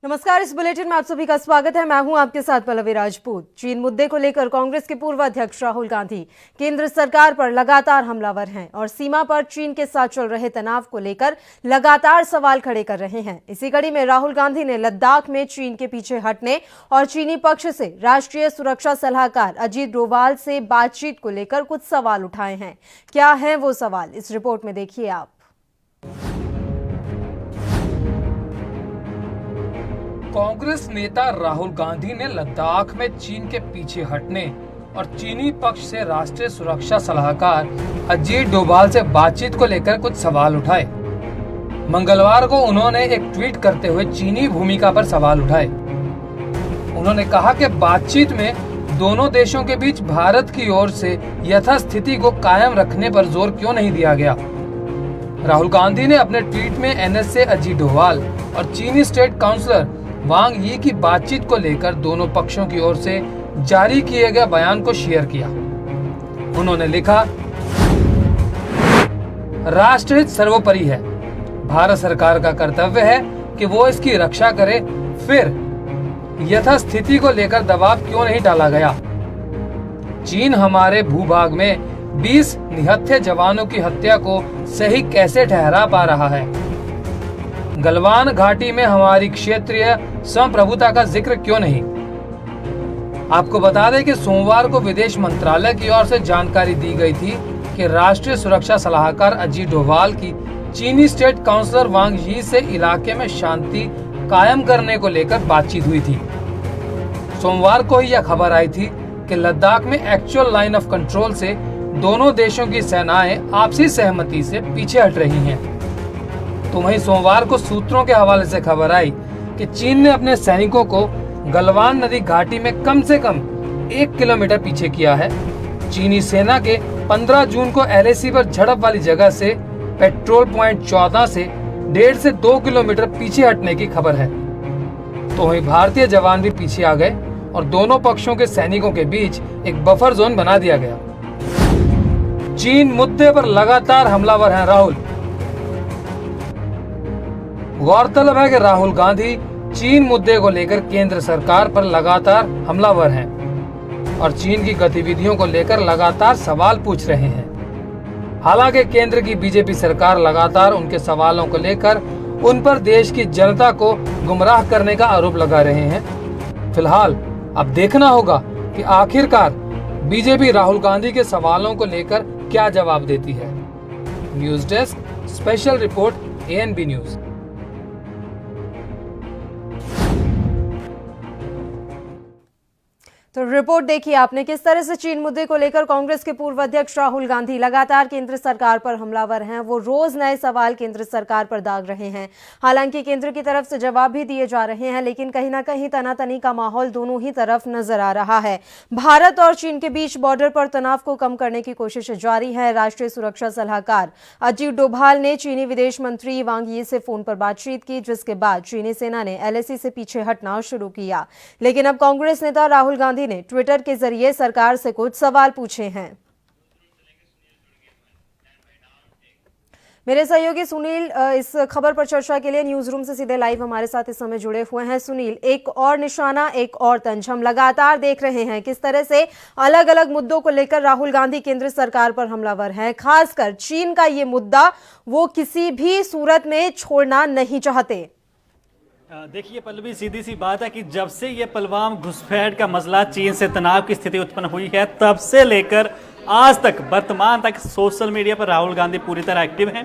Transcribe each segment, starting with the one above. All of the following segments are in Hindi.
नमस्कार, इस बुलेटिन में आप सभी का स्वागत है। मैं हूं आपके साथ पल्लवी राजपूत। चीन मुद्दे को लेकर कांग्रेस के पूर्व अध्यक्ष राहुल गांधी केंद्र सरकार पर लगातार हमलावर हैं और सीमा पर चीन के साथ चल रहे तनाव को लेकर लगातार सवाल खड़े कर रहे हैं। इसी कड़ी में राहुल गांधी ने लद्दाख में चीन के पीछे हटने और चीनी पक्ष से राष्ट्रीय सुरक्षा सलाहकार अजीत डोभाल से बातचीत को लेकर कुछ सवाल उठाए हैं। क्या है वो सवाल, इस रिपोर्ट में देखिए आप। कांग्रेस नेता राहुल गांधी ने लद्दाख में चीन के पीछे हटने और चीनी पक्ष से राष्ट्रीय सुरक्षा सलाहकार अजीत डोभाल से बातचीत को लेकर कुछ सवाल उठाए। मंगलवार को उन्होंने एक ट्वीट करते हुए चीनी भूमिका पर सवाल उठाए। उन्होंने कहा कि बातचीत में दोनों देशों के बीच भारत की ओर से यथास्थिति को कायम रखने पर जोर क्यों नहीं दिया गया। राहुल गांधी ने अपने ट्वीट में एनएसए अजीत डोभाल और चीनी स्टेट काउंसलर वांग यी की बातचीत को लेकर दोनों पक्षों की ओर से जारी किए गए बयान को शेयर किया। उन्होंने लिखा, राष्ट्रहित सर्वोपरि है। भारत सरकार का कर्तव्य है कि वो इसकी रक्षा करे। फिर यथास्थिति को लेकर दबाव क्यों नहीं डाला गया। चीन हमारे भूभाग में 20 निहत्थे जवानों की हत्या को सही कैसे ठहरा पा रहा है। गलवान घाटी में हमारी क्षेत्रीय संप्रभुता का जिक्र क्यों नहीं। आपको बता दें कि सोमवार को विदेश मंत्रालय की ओर से जानकारी दी गई थी कि राष्ट्रीय सुरक्षा सलाहकार अजीत डोभाल की चीनी स्टेट काउंसलर वांग यी से इलाके में शांति कायम करने को लेकर बातचीत हुई थी। सोमवार को ही यह खबर आई थी कि लद्दाख में एक्चुअल लाइन ऑफ कंट्रोल से दोनों देशों की सेनाएं आपसी सहमति से पीछे हट रही हैं। तो वहीं सोमवार को सूत्रों के हवाले से खबर आई कि चीन ने अपने सैनिकों को गलवान नदी घाटी में कम से कम 1 किलोमीटर पीछे किया है। चीनी सेना के 15 जून को एलएसी पर झड़प वाली जगह से पेट्रोल पॉइंट 14 से 1.5 से 2 किलोमीटर पीछे हटने की खबर है। तो वहीं भारतीय जवान भी पीछे आ गए और दोनों पक्षों के सैनिकों के बीच एक बफर जोन बना दिया गया। चीन मुद्दे पर लगातार हमलावर हैं राहुल। गौरतलब है कि राहुल गांधी चीन मुद्दे को लेकर केंद्र सरकार पर लगातार हमलावर हैं और चीन की गतिविधियों को लेकर लगातार सवाल पूछ रहे हैं। हालांकि केंद्र की बीजेपी सरकार लगातार उनके सवालों को लेकर उन पर देश की जनता को गुमराह करने का आरोप लगा रहे हैं। फिलहाल अब देखना होगा कि आखिरकार बीजेपी राहुल गांधी के सवालों को लेकर क्या जवाब देती है। News desk, special report, ANB news. तो रिपोर्ट देखिए आपने, किस तरह से चीन मुद्दे को लेकर कांग्रेस के पूर्व अध्यक्ष राहुल गांधी लगातार केंद्र सरकार पर हमलावर हैं। वो रोज नए सवाल केंद्र सरकार पर दाग रहे हैं। हालांकि केंद्र की तरफ से जवाब भी दिए जा रहे हैं, लेकिन कहीं ना कहीं तनातनी का माहौल दोनों ही तरफ नजर आ रहा है। भारत और चीन के बीच बॉर्डर पर तनाव को कम करने की कोशिश जारी है। राष्ट्रीय सुरक्षा सलाहकार अजीत डोभाल ने चीनी विदेश मंत्री वांग यी से फोन पर बातचीत की, जिसके बाद चीनी सेना ने एलएसी से पीछे हटना शुरू किया। लेकिन अब कांग्रेस नेता राहुल गांधी ने ट्विटर के जरिए सरकार से कुछ सवाल पूछे हैं। मेरे सहयोगी सुनील इस खबर पर चर्चा के लिए न्यूज रूम से सीधे लाइव हमारे साथ इस समय जुड़े हुए हैं। सुनील, एक और निशाना, एक और तंज हम लगातार देख रहे हैं किस तरह से अलग अलग मुद्दों को लेकर राहुल गांधी केंद्र सरकार पर हमलावर हैं। खासकर चीन का ये मुद्दा वो किसी भी सूरत में छोड़ना नहीं चाहते। देखिए पल्लवी, सीधी सी बात है कि जब से ये पुलवामा घुसपैठ का मसला चीन से तनाव की स्थिति उत्पन्न हुई है, तब से लेकर आज तक वर्तमान तक सोशल मीडिया पर राहुल गांधी पूरी तरह एक्टिव हैं।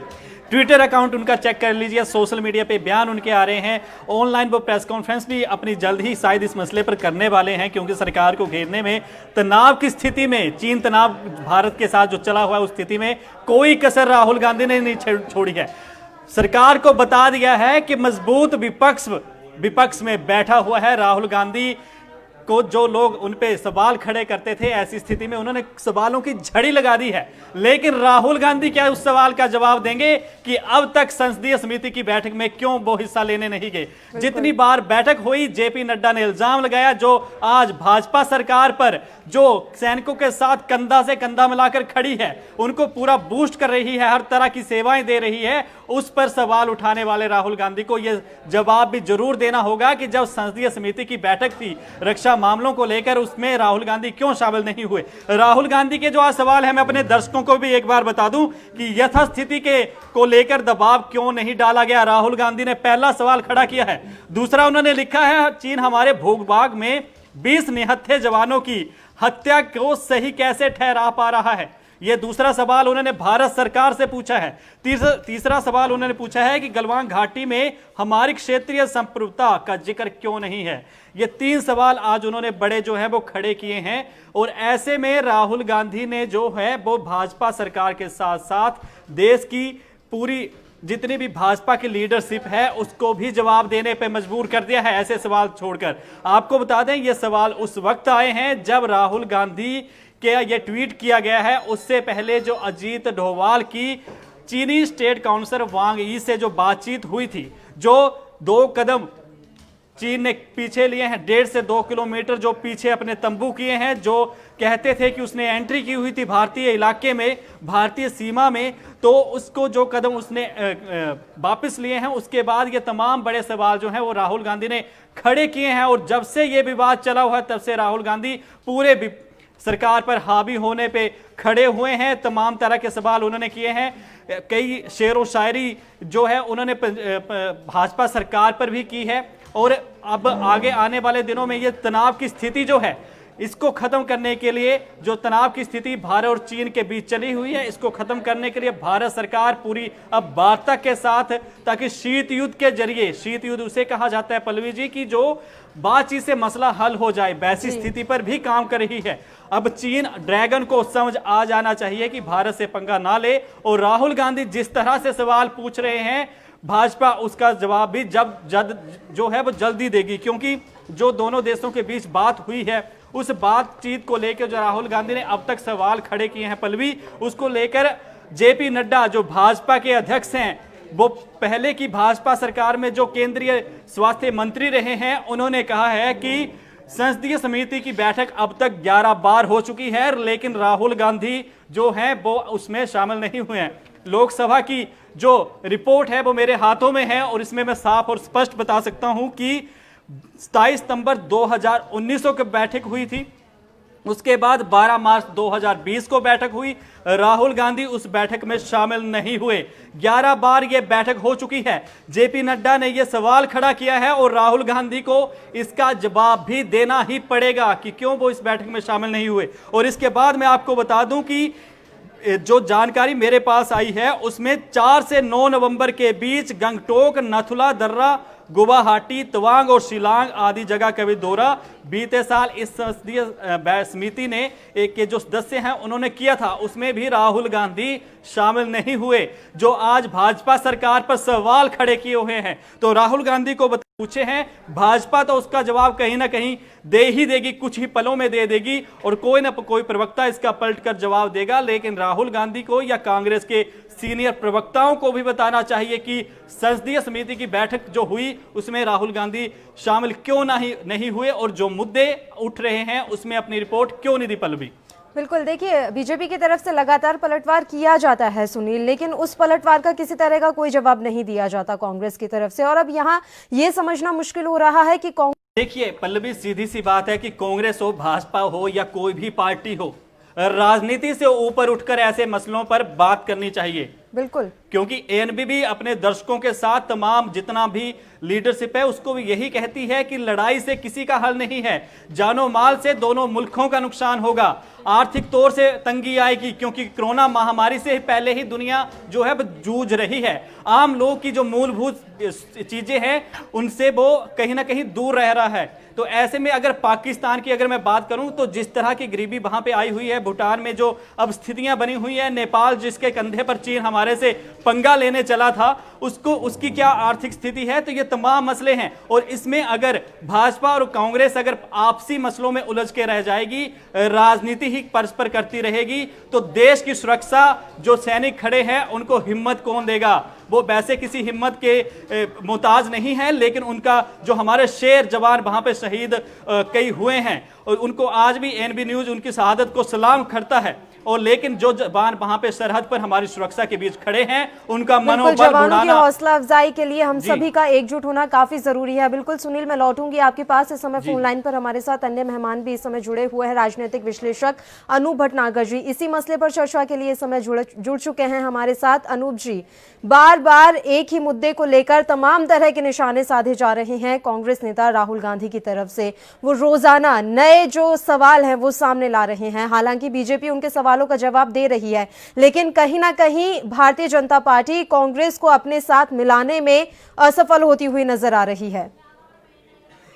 ट्विटर अकाउंट उनका चेक कर लीजिए, सोशल मीडिया पे बयान उनके आ रहे हैं। ऑनलाइन वो प्रेस कॉन्फ्रेंस भी अपनी जल्द ही शायद इस मसले पर करने वाले हैं, क्योंकि सरकार को घेरने में तनाव की स्थिति में, चीन तनाव भारत के साथ जो चला हुआ है उस स्थिति में कोई कसर राहुल गांधी ने नहीं छोड़ी है। सरकार को बता दिया है कि मजबूत विपक्ष में बैठा हुआ है। राहुल गांधी को जो लोग उन पे सवाल खड़े करते थे, ऐसी स्थिति में उन्होंने सवालों की झड़ी लगा दी है। लेकिन राहुल गांधी क्या उस सवाल का जवाब देंगे कि अब तक संसदीय समिति की बैठक में क्यों वो हिस्सा लेने नहीं गए? जितनी बार बैठक हुई, जेपी नड्डा ने इल्जाम लगाया, जो आज भाजपा सरकार पर जो सैनिकों के साथ कंधा से कंधा मिलाकर खड़ी है, उनको पूरा बूस्ट कर रही है, हर तरह की सेवाएं दे रही है, उस पर सवाल उठाने वाले राहुल गांधी को यह जवाब भी जरूर देना होगा कि जब संसदीय समिति की बैठक थी रक्षा मामलों को लेकर, उसमें राहुल गांधी क्यों शामिल नहीं हुए? राहुल गांधी के जो आज सवाल है, मैं अपने दर्शकों को भी एक बार बता दूं कि यथास्थिति को लेकर दबाव क्यों नहीं डाला गया। राहुल गांधी ने पहला सवाल खड़ा किया है। दूसरा उन्होंने लिखा है, चीन हमारे भूभाग में 20 निहत्थे जवानों की हत्या को सही कैसे ठहरा पा रहा है? यह दूसरा सवाल उन्होंने भारत सरकार से पूछा है। तीसरा सवाल उन्होंने पूछा है कि गलवान घाटी में हमारी क्षेत्रीय संप्रभुता का जिक्र क्यों नहीं है? ये 3 सवाल आज उन्होंने बड़े जो है वो खड़े किए हैं। और ऐसे में राहुल गांधी ने जो है वो भाजपा सरकार के साथ साथ देश की पूरी जितनी भी भाजपा की लीडरशिप है उसको भी जवाब देने पे मजबूर कर दिया है, ऐसे सवाल छोड़कर। आपको बता दें, ये सवाल उस वक्त आए हैं जब राहुल गांधी के ये ट्वीट किया गया है। उससे पहले जो अजीत डोभाल की चीनी स्टेट काउंसिलर वांग यी से जो बातचीत हुई थी, जो 2 कदम चीन ने पीछे लिए हैं, 1.5 से 2 किलोमीटर जो पीछे अपने तंबू किए हैं, जो कहते थे कि उसने एंट्री की हुई थी भारतीय इलाके में, भारतीय सीमा में, तो उसको जो कदम उसने वापस लिए हैं, उसके बाद ये तमाम बड़े सवाल जो हैं वो राहुल गांधी ने खड़े किए हैं। और जब से ये विवाद चला हुआ है तब से राहुल गांधी पूरे सरकार पर हावी होने पे खड़े हुए हैं। तमाम तरह के सवाल उन्होंने किए हैं, कई शेर व शायरी जो है उन्होंने भाजपा सरकार पर भी की है। और अब आगे आने वाले दिनों में ये तनाव की स्थिति जो है, इसको खत्म करने के लिए, जो तनाव की स्थिति भारत और चीन के बीच चली हुई है, इसको खत्म करने के लिए भारत सरकार पूरी अब वार्ता के साथ, ताकि शीत युद्ध के जरिए, शीत युद्ध उसे कहा जाता है पल्लवी जी की जो बातचीत से मसला हल हो जाए, वैसी स्थिति पर भी काम कर रही है। अब चीन ड्रैगन को समझ आ जाना चाहिए कि भारत से पंगा ना ले। और राहुल गांधी जिस तरह से सवाल पूछ रहे हैं, भाजपा उसका जवाब भी जो है वो जल्दी देगी, क्योंकि जो दोनों देशों के बीच बात हुई है उस बातचीत को लेकर जो राहुल गांधी ने अब तक सवाल खड़े किए हैं पल्लवी, उसको लेकर जेपी नड्डा जो भाजपा के अध्यक्ष हैं, वो पहले की भाजपा सरकार में जो केंद्रीय स्वास्थ्य मंत्री रहे हैं, उन्होंने कहा है कि संसदीय समिति की बैठक अब तक 11 बार हो चुकी है, लेकिन राहुल गांधी जो हैं वो उसमें शामिल नहीं हुए हैं। लोकसभा की जो रिपोर्ट है वो मेरे हाथों में है और इसमें मैं साफ और स्पष्ट बता सकता हूं कि 27 सितंबर 2019 को बैठक हुई थी, उसके बाद 12 मार्च 2020 को बैठक हुई। राहुल गांधी उस बैठक में शामिल नहीं हुए। 11 बार यह बैठक हो चुकी है। जेपी नड्डा ने यह सवाल खड़ा किया है और राहुल गांधी को इसका जवाब भी देना ही पड़ेगा कि क्यों वो इस बैठक में शामिल नहीं हुए। और इसके बाद मैं आपको बता दूं कि जो जानकारी मेरे पास आई है उसमें 4 से 9 नवंबर के बीच गंगटोक, नथुला, दर्रा, गुवाहाटी, तवांग और शिलांग आदि जगह का भी दौरा बीते साल इस संसदीय समिति ने एक के जो सदस्य हैं उन्होंने किया था, उसमें भी राहुल गांधी शामिल नहीं हुए। जो आज भाजपा सरकार पर सवाल खड़े किए हुए हैं, तो राहुल गांधी को पूछे हैं, भाजपा तो उसका जवाब कहीं ना कहीं दे ही देगी, कुछ ही पलों में दे देगी और कोई ना कोई प्रवक्ता इसका पलटकर जवाब देगा। लेकिन राहुल गांधी को या कांग्रेस के सीनियर प्रवक्ताओं को भी बताना चाहिए कि संसदीय समिति की बैठक जो हुई उसमें राहुल गांधी शामिल क्यों नहीं हुए और जो मुद्दे उठ रहे हैं उसमें अपनी रिपोर्ट क्यों नहीं दी पल्लवी। बिल्कुल, देखिए बीजेपी की तरफ से लगातार पलटवार किया जाता है सुनील, लेकिन उस पलटवार का किसी तरह का कोई जवाब नहीं दिया जाता कांग्रेस की तरफ से। और अब यहाँ ये समझना मुश्किल हो रहा है कि देखिए पल्लवी, सीधी सी बात है कि कांग्रेस हो, भाजपा हो या कोई भी पार्टी हो, राजनीति से ऊपर उठकर ऐसे मसलों पर बात करनी चाहिए। बिल्कुल, क्योंकि एएनबी अपने दर्शकों के साथ तमाम जितना भी लीडरशिप है उसको भी यही कहती है कि लड़ाई से किसी का हल नहीं है, जानो माल से दोनों मुल्कों का नुकसान होगा, आर्थिक तौर से तंगी आएगी, क्योंकि कोरोना महामारी से पहले ही दुनिया जो है जूझ रही है। आम लोग की जो मूलभूत चीजें हैं उनसे वो कहीं ना कहीं दूर रह रहा है। तो ऐसे में अगर पाकिस्तान की अगर मैं बात करूं तो जिस तरह की गरीबी वहां पे आई हुई है, भूटान में जो अब स्थितियां बनी हुई है, नेपाल जिसके कंधे पर चीन हमारे से पंगा लेने चला था उसको उसकी क्या आर्थिक स्थिति है, तो ये तमाम मसले हैं। और इसमें अगर भाजपा और कांग्रेस अगर आपसी मसलों में उलझ के रह जाएगी, राजनीति ही परस्पर करती रहेगी, तो देश की सुरक्षा जो सैनिक खड़े हैं उनको हिम्मत कौन देगा। वो वैसे किसी हिम्मत के मोहताज नहीं है, लेकिन उनका जो हमारे शेर जवान वहां पे शहीद कई हुए हैं और उनको आज भी एनबी न्यूज उनकी शहादत को सलाम करता है। और लेकिन जो जवान वहां पे सरहद पर हमारी सुरक्षा के बीच खड़े हैं उनका मनोबल जवानों की बढ़ाना, हौसला अफजाई के लिए हम सभी का एकजुट होना काफी जरूरी है। बिल्कुल सुनील, मैं लौटूंगी आपके पास। इस समय फोन लाइन पर हमारे साथ अन्य मेहमान भी इस समय जुड़े हुए हैं। राजनीतिक विश्लेषक अनूप भटनागर जी इसी मसले पर चर्चा के लिए इस समय जुड़ चुके हैं हमारे साथ। अनूप जी, बार बार एक ही मुद्दे को लेकर तमाम तरह के निशाने साधे जा रहे हैं कांग्रेस नेता राहुल गांधी की तरफ से। वो रोजाना नए जो सवाल हैं वो सामने ला रहे हैं। हालांकि बीजेपी उनके सवालों का जवाब दे रही है, लेकिन कहीं ना कहीं भारतीय जनता पार्टी कांग्रेस को अपने साथ मिलाने में असफल होती हुई नजर आ रही है।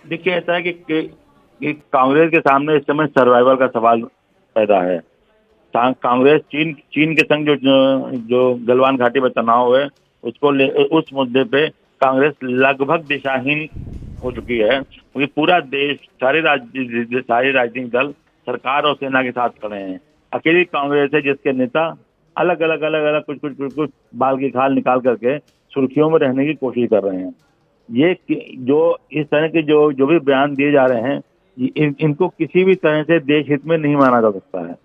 देखिए, ऐसा है कि कांग्रेस के सामने इस समय सर्वाइवल का सवाल पैदा है। कांग्रेस चीन के संग जो गलवान घाटी में तनाव है उस मुद्दे पे कांग्रेस लगभग दिशाहीन हो चुकी है, क्योंकि पूरा देश सारे राजनीतिक दल सरकार और सेना के साथ खड़े हैं। अकेली कांग्रेस है जिसके नेता अलग अलग कुछ बाल की खाल निकाल करके सुर्खियों में रहने की कोशिश कर रहे हैं। ये जो इस तरह के जो भी बयान दिए जा रहे हैं इनको किसी भी तरह से देश हित में नहीं माना जा सकता है।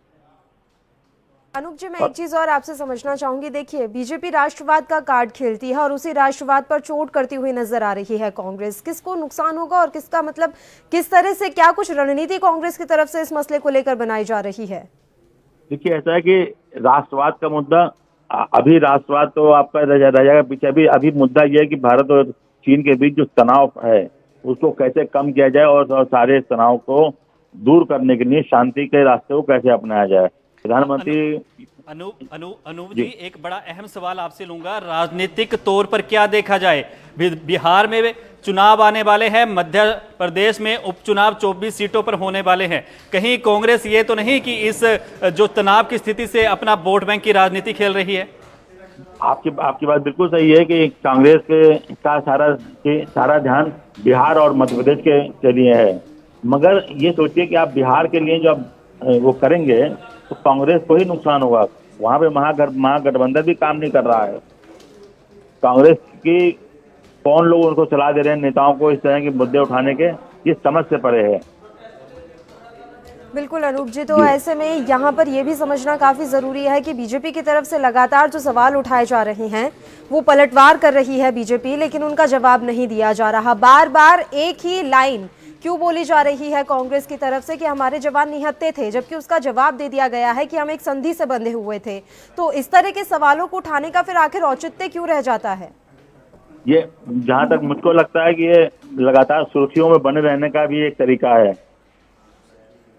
अनूप जी, मैं एक चीज और आपसे समझना चाहूंगी। देखिए, बीजेपी राष्ट्रवाद का कार्ड खेलती है और उसी राष्ट्रवाद पर चोट करती हुई नजर आ रही है कांग्रेस। किसको नुकसान होगा और किसका मतलब किस तरह से क्या कुछ रणनीति कांग्रेस की तरफ से इस मसले को लेकर बनाई जा रही है? देखिए, ऐसा है कि राष्ट्रवाद का मुद्दा अभी राष्ट्रवाद तो आपका रह जाएगा पीछे। अभी मुद्दा यह है कि भारत और चीन के बीच जो तनाव है उसको कैसे कम किया जाए और सारे तनाव को दूर करने के लिए शांति के रास्ते को कैसे अपनाया जाए। प्रधानमंत्री अनूप जी, एक बड़ा अहम सवाल आपसे लूंगा। राजनीतिक तौर पर क्या देखा जाए? बिहार में चुनाव आने वाले हैं, मध्य प्रदेश में उपचुनाव 24 सीटों पर होने वाले हैं। कहीं कांग्रेस ये तो नहीं कि इस जो तनाव की स्थिति से अपना वोट बैंक की राजनीति खेल रही है? आपकी बात बिल्कुल सही है कि कांग्रेस का सारा ध्यान बिहार और मध्य प्रदेश के लिए है, मगर ये सोचिए कि आप बिहार के लिए जो वो करेंगे तो कांग्रेस को ही नुकसान होगा। वहां पे महागठबंधन भी काम नहीं कर रहा है। कांग्रेस की कौन लोग उनको सलाह दे रहे हैं नेताओं को इस तरह के मुद्दे उठाने के, ये समझ से परे है। बिल्कुल अनूप जी, तो ऐसे में यहाँ पर यह भी समझना काफी जरूरी है कि बीजेपी की तरफ से लगातार जो सवाल उठाए जा रहे हैं वो पलटवार कर रही है बीजेपी, लेकिन उनका जवाब नहीं दिया जा रहा। बार बार एक ही लाइन क्यों बोली जा रही है कांग्रेस की तरफ से कि हमारे जवान निहत्थे थे, जबकि उसका जवाब दे दिया गया है कि हम एक संधि से बंधे हुए थे। तो इस तरह के सवालों को उठाने का फिर आखिर औचित्य क्यों रह जाता है? ये जहां तक मुझको लगता है कि ये लगातार सुर्खियों में बने रहने का भी एक तरीका है।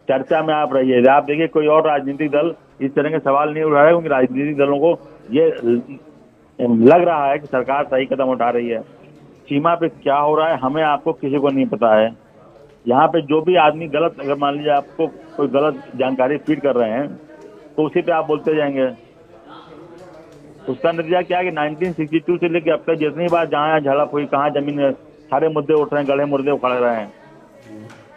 चर्चा में आप रहिए, आप देखिए कोई और राजनीतिक दल इस तरह के सवाल नहीं उठा रहा है, क्योंकि राजनीतिक दलों को ये लग रहा है कि सरकार सही कदम उठा रही है। सीमा पे क्या हो रहा है हमें आपको किसी को नहीं पता है। यहाँ पे जो भी आदमी गलत, अगर मान लीजिए आपको कोई गलत जानकारी फीड कर रहे हैं तो उसी पे आप बोलते जाएंगे। उसका नतीजा क्या है कि 1962 से लेकर अब तक जितनी बार जहाँ झड़प हुई, कहाँ जमीन, सारे मुद्दे उठ रहे हैं, गड़े मुर्दे उखड़ रहे हैं।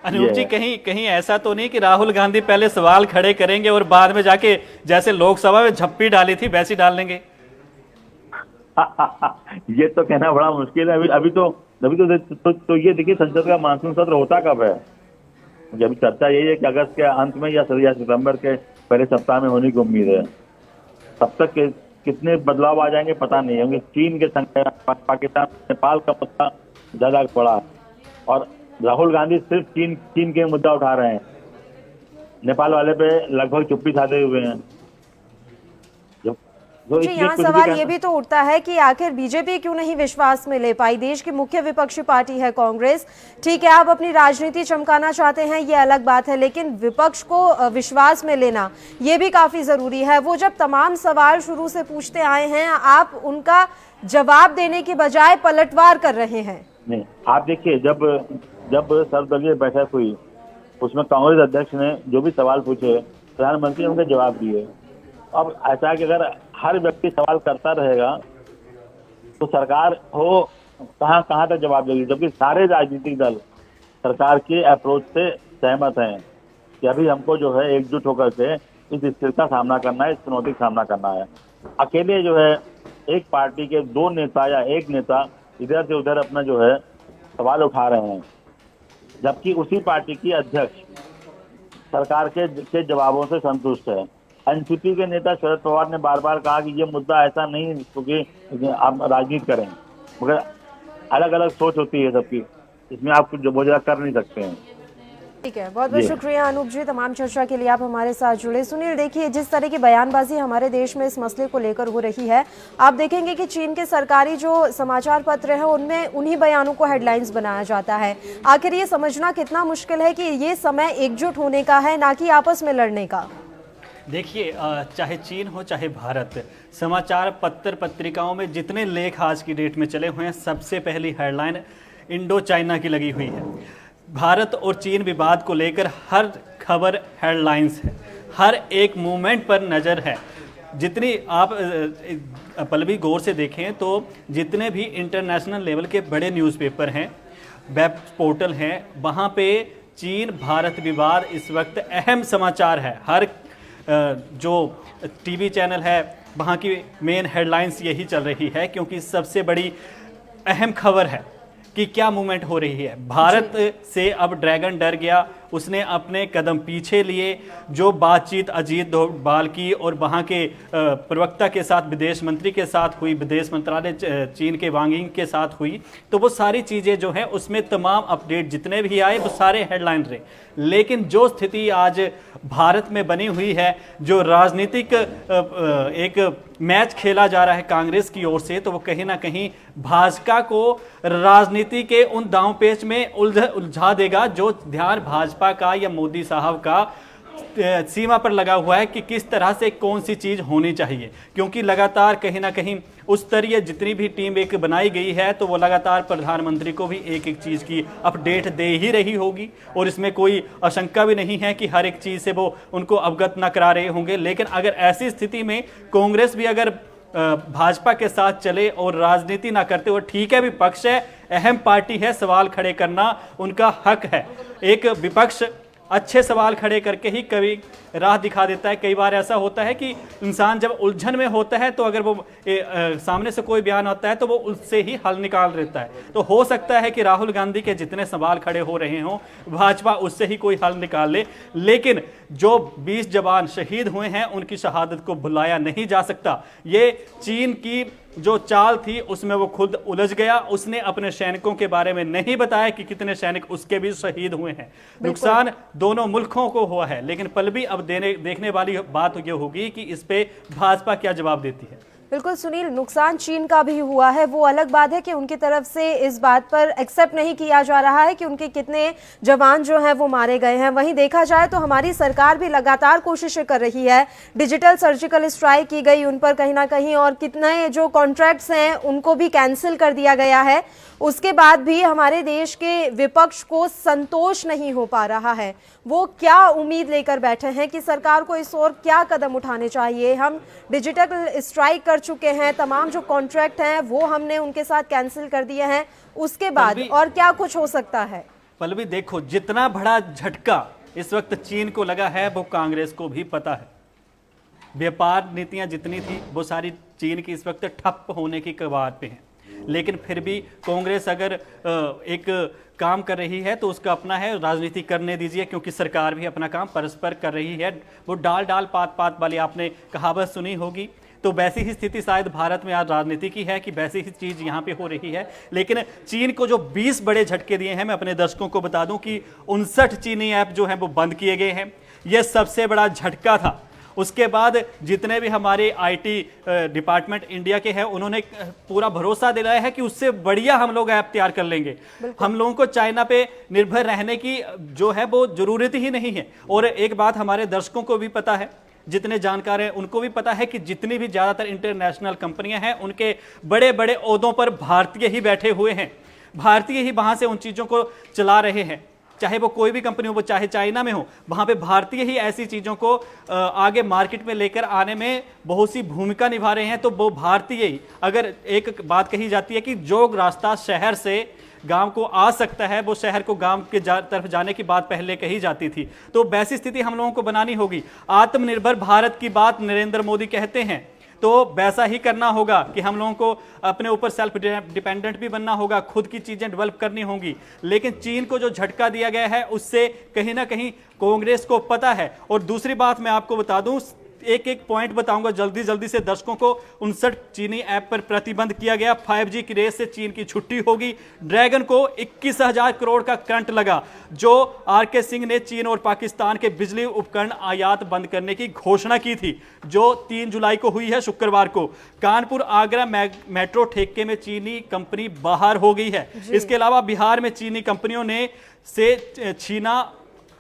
अनूप जी, कहीं ऐसा तो नहीं कि राहुल गांधी पहले सवाल खड़े करेंगे और बाद में जाके जैसे लोकसभा में झप्पी डाली थी वैसी डाल देंगे? ये तो कहना बड़ा मुश्किल है। अभी तो ये देखिए संसद का मानसून सत्र होता कब है? जब चर्चा यही है कि अगस्त के अंत में या सितंबर के पहले सप्ताह में होने की उम्मीद है। तब तक कितने बदलाव आ जाएंगे पता नहीं है। चीन के संग पाकिस्तान, नेपाल का मुद्दा ज्यादा पड़ा और राहुल गांधी सिर्फ चीन के मुद्दा उठा रहे हैं। नेपाल वाले पे लगभग चुप्पी साधे हुए हैं। जी, यहाँ सवाल ये भी तो उठता है कि आखिर बीजेपी क्यों नहीं विश्वास में ले पाई? देश की मुख्य विपक्षी पार्टी है कांग्रेस। ठीक है, आप अपनी राजनीति चमकाना चाहते हैं, ये अलग बात है, लेकिन विपक्ष को विश्वास में लेना ये भी काफी जरूरी है। वो जब तमाम सवाल शुरू से पूछते आए हैं, आप उनका जवाब देने की बजाय पलटवार कर रहे हैं। नहीं, आप देखिए, जब सर्वदलीय बैठक हुई उसमें कांग्रेस अध्यक्ष ने जो भी सवाल पूछे प्रधानमंत्री ने उनके जवाब दिए। अब ऐसा है कि अगर हर व्यक्ति सवाल करता रहेगा तो सरकार हो कहाँ तक जवाब देगी, जबकि सारे राजनीतिक दल सरकार के अप्रोच से सहमत हैं कि अभी हमको जो है एकजुट होकर के इस स्थिति का सामना करना है, इस चुनौती का सामना करना है। अकेले जो है एक पार्टी के दो नेता या एक नेता इधर से उधर अपना जो है सवाल उठा रहे हैं, जबकि उसी पार्टी की अध्यक्ष सरकार के जवाबों से संतुष्ट है। एनसीपी के नेता शरद पवार ने बार बार कहा कि ये मुद्दा ऐसा नहीं है क्योंकि आप राजनीति करें, मगर अलग अलग सोच होती है सबकी, इसमें आप कुछ बोझा कर नहीं सकते हैं। ठीक है, बहुत बहुत शुक्रिया अनूप जी, तमाम चर्चा के लिए आप हमारे साथ जुड़े। सुनील, देखिए जिस तरह की बयानबाजी हमारे देश में इस मसले को लेकर हो रही है, आप देखेंगे कि चीन के सरकारी जो समाचार पत्र है उनमें उन्हीं बयानों को हेडलाइंस बनाया जाता है। आखिर ये समझना कितना मुश्किल है कि ये समय एकजुट होने का है, ना कि आपस में लड़ने का। देखिए, चाहे चीन हो चाहे भारत, समाचार पत्र पत्रिकाओं में जितने लेख आज की डेट में चले हुए हैं, सबसे पहली हेडलाइन इंडो चाइना की लगी हुई है। भारत और चीन विवाद को लेकर हर खबर हेडलाइंस है, हर एक मूवमेंट पर नज़र है। जितनी आप पल्लवी गौर से देखें तो जितने भी इंटरनेशनल लेवल के बड़े न्यूज़पेपर हैं, वेब पोर्टल हैं, वहाँ पे चीन भारत विवाद इस वक्त अहम समाचार है। हर जो टीवी चैनल है वहाँ की मेन हेडलाइंस यही चल रही है, क्योंकि सबसे बड़ी अहम खबर है कि क्या मूवमेंट हो रही है। भारत से अब ड्रैगन डर गया, उसने अपने कदम पीछे लिए। जो बातचीत अजीत डोभाल की और वहाँ के प्रवक्ता के साथ, विदेश मंत्री के साथ हुई, विदेश मंत्रालय चीन के वांग यी के साथ हुई, तो वो सारी चीज़ें जो हैं उसमें तमाम अपडेट जितने भी आए वो सारे हेडलाइन रहे। लेकिन जो स्थिति आज भारत में बनी हुई है, जो राजनीतिक एक मैच खेला जा रहा है कांग्रेस की ओर से, तो वो कहीं ना कहीं भाजपा को राजनीति के उन दांव पेच में उलझा देगा जो ध्यान भाजपा का या मोदी साहब का सीमा पर लगा हुआ है कि किस तरह से कौन सी चीज होनी चाहिए। क्योंकि लगातार कहीं ना कहीं उस स्तरीय जितनी भी टीम एक बनाई गई है, तो वो लगातार प्रधानमंत्री को भी एक एक चीज की अपडेट दे ही रही होगी, और इसमें कोई आशंका भी नहीं है कि हर एक चीज से वो उनको अवगत न करा रहे होंगे। लेकिन अगर ऐसी स्थिति में कांग्रेस भी अगर भाजपा के साथ चले और राजनीति ना करते, वो ठीक है, विपक्ष है, अहम पार्टी है, सवाल खड़े करना उनका हक है। एक विपक्ष अच्छे सवाल खड़े करके ही कभी राह दिखा देता है। कई बार ऐसा होता है कि इंसान जब उलझन में होता है तो अगर वो सामने से कोई बयान आता है तो वो उससे ही हल निकाल देता है। तो हो सकता है कि राहुल गांधी के जितने सवाल खड़े हो रहे हों, भाजपा उससे ही कोई हल निकाल ले। लेकिन जो 20 जवान शहीद हुए हैं उनकी शहादत को भुलाया नहीं जा सकता। ये चीन की जो चाल थी उसमें वो खुद उलझ गया। उसने अपने सैनिकों के बारे में नहीं बताया कि कितने सैनिक उसके भी शहीद हुए हैं। नुकसान दोनों मुल्कों को हुआ है। लेकिन पल्लवी, अब देखने वाली बात ये होगी कि इस पे भाजपा क्या जवाब देती है। बिल्कुल सुनील, नुकसान चीन का भी हुआ है। वो अलग बात है कि उनकी तरफ से इस बात पर एक्सेप्ट नहीं किया जा रहा है कि उनके कितने जवान जो हैं वो मारे गए हैं। वहीं देखा जाए तो हमारी सरकार भी लगातार कोशिशें कर रही है। डिजिटल सर्जिकल स्ट्राइक की गई उन पर कहीं ना कहीं, और कितने जो कॉन्ट्रैक्ट्स हैं उनको भी कैंसिल कर दिया गया है। उसके बाद भी हमारे देश के विपक्ष को संतोष नहीं हो पा रहा है। वो क्या उम्मीद लेकर बैठे हैं कि सरकार को इस ओर क्या कदम उठाने चाहिए। हम डिजिटल स्ट्राइक कर चुके हैं, तमाम जो कॉन्ट्रैक्ट हैं वो हमने उनके साथ कैंसिल कर दिए हैं, उसके बाद और क्या कुछ हो सकता है। पल्लवी देखो, जितना बड़ा झटका इस वक्त चीन को लगा है वो कांग्रेस को भी पता है। व्यापार नीतियां जितनी थी वो सारी चीन की इस वक्त ठप होने की कगार पे हैं। लेकिन फिर भी कांग्रेस अगर एक काम कर रही है तो उसका अपना है, राजनीति करने दीजिए, क्योंकि सरकार भी अपना काम परस्पर कर रही है। वो डाल डाल पात पात वाली आपने कहावत सुनी होगी, तो वैसी ही स्थिति शायद भारत में आज राजनीति की है कि वैसी ही चीज़ यहाँ पे हो रही है। लेकिन चीन को जो 20 बड़े झटके दिए हैं, मैं अपने दर्शकों को बता दूं कि 59 चीनी ऐप जो हैं वो बंद किए गए हैं। यह सबसे बड़ा झटका था। उसके बाद जितने भी हमारे आईटी डिपार्टमेंट इंडिया के हैं, उन्होंने पूरा भरोसा दिलाया है कि उससे बढ़िया हम लोग ऐप तैयार कर लेंगे। हम लोगों को चाइना पे निर्भर रहने की जो है वो जरूरत ही नहीं है। और एक बात हमारे दर्शकों को भी पता है जितने जानकार हैं उनको भी पता है कि जितनी भी ज़्यादातर इंटरनेशनल कंपनियां हैं उनके बड़े बड़े ओहदों पर भारतीय ही बैठे हुए हैं, भारतीय ही वहाँ से उन चीज़ों को चला रहे हैं। चाहे वो कोई भी कंपनी हो, वो चाहे चाइना में हो, वहाँ पे भारतीय ही ऐसी चीज़ों को आगे मार्केट में लेकर आने में बहुत सी भूमिका निभा रहे हैं। तो वो भारतीय ही, अगर एक बात कही जाती है कि जो रास्ता शहर से गांव को आ सकता है वो शहर को गांव के तरफ जाने की बात पहले कही जाती थी। तो वैसी स्थिति हम लोगों को बनानी होगी। आत्मनिर्भर भारत की बात नरेंद्र मोदी कहते हैं, तो वैसा ही करना होगा कि हम लोगों को अपने ऊपर सेल्फ डिपेंडेंट भी बनना होगा, खुद की चीजें डेवलप करनी होंगी। लेकिन चीन को जो झटका दिया गया है उससे कहीं ना कहीं कांग्रेस को पता है। और दूसरी बात मैं आपको बता दूं, एक एक पॉइंट बताऊंगा जल्दी जल्दी से दर्शकों को। 59 चीनी ऐप पर प्रतिबंध किया गया, 5G की रेस से चीन की छुट्टी होगी, ड्रैगन को 21,000 करोड़ का करंट लगा, जो RK सिंह ने चीन और पाकिस्तान के बिजली उपकरण आयात बंद करने की घोषणा की थी, जो 3 जुलाई को हुई है, शुक्रवार को। कानपुर आगरा मेट्रो ठेके में चीनी कंपनी बाहर हो गई है। इसके अलावा बिहार में चीनी कंपनियों ने से छीना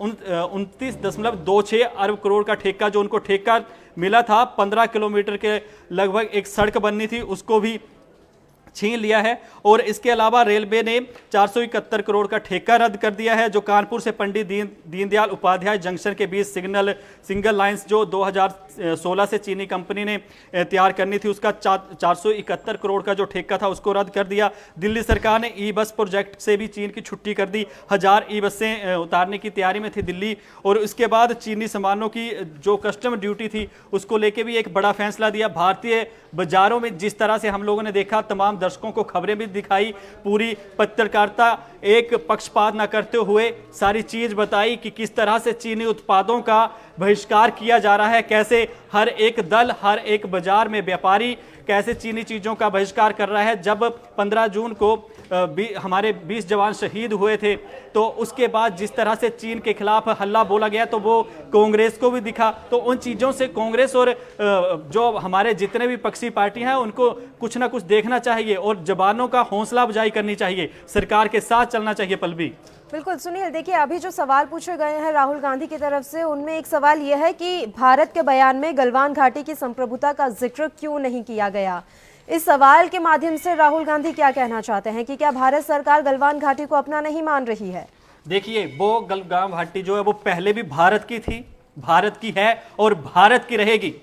29.26 अरब करोड़ का ठेका, जो उनको ठेका मिला था 15 किलोमीटर के लगभग एक सड़क बननी थी, उसको भी छीन लिया है। और इसके अलावा रेलवे ने 471 करोड़ का ठेका रद्द कर दिया है, जो कानपुर से पंडित दीनदयाल उपाध्याय जंक्शन के बीच सिंगल लाइंस जो 2016 से चीनी कंपनी ने तैयार करनी थी, उसका 471 करोड़ का जो ठेका था उसको रद्द कर दिया। दिल्ली सरकार ने ई बस प्रोजेक्ट से भी चीन की छुट्टी कर दी, 1000 ई बसें उतारने की तैयारी में थी दिल्ली। और उसके बाद चीनी सामानों की जो कस्टम ड्यूटी थी उसको लेके भी एक बड़ा फैसला दिया। भारतीय बाजारों में जिस तरह से हम लोगों ने देखा, तमाम दर्शकों को खबरें भी दिखाई, पूरी पत्रकारिता एक पक्षपात न करते हुए सारी चीज बताई कि किस तरह से चीनी उत्पादों का बहिष्कार किया जा रहा है, कैसे हर एक दल, हर एक बाजार में व्यापारी कैसे चीनी चीजों का बहिष्कार कर रहा है। जब 15 जून को हमारे 20 जवान शहीद हुए थे, तो उसके बाद जिस तरह से चीन के खिलाफ हल्ला बोला गया, तो वो कांग्रेस को भी दिखा। तो उन चीज़ों से कांग्रेस और जो हमारे जितने भी पक्षी पार्टी हैं उनको कुछ ना कुछ देखना चाहिए और जवानों का हौसला अफजाई करनी चाहिए, सरकार के साथ चलना चाहिए। पलवी बिल्कुल सुनील, देखिए अभी जो सवाल पूछे गए हैं राहुल गांधी की तरफ से, उनमें एक सवाल यह है कि भारत के बयान में गलवान घाटी की संप्रभुता का जिक्र क्यों नहीं किया गया। इस सवाल के माध्यम से राहुल गांधी क्या कहना चाहते हैं कि क्या भारत सरकार गलवान घाटी को अपना नहीं मान रही है? देखिए, वो गलवान घाटी जो है वो पहले भी भारत की थी, भारत की है और भारत की रहेगी।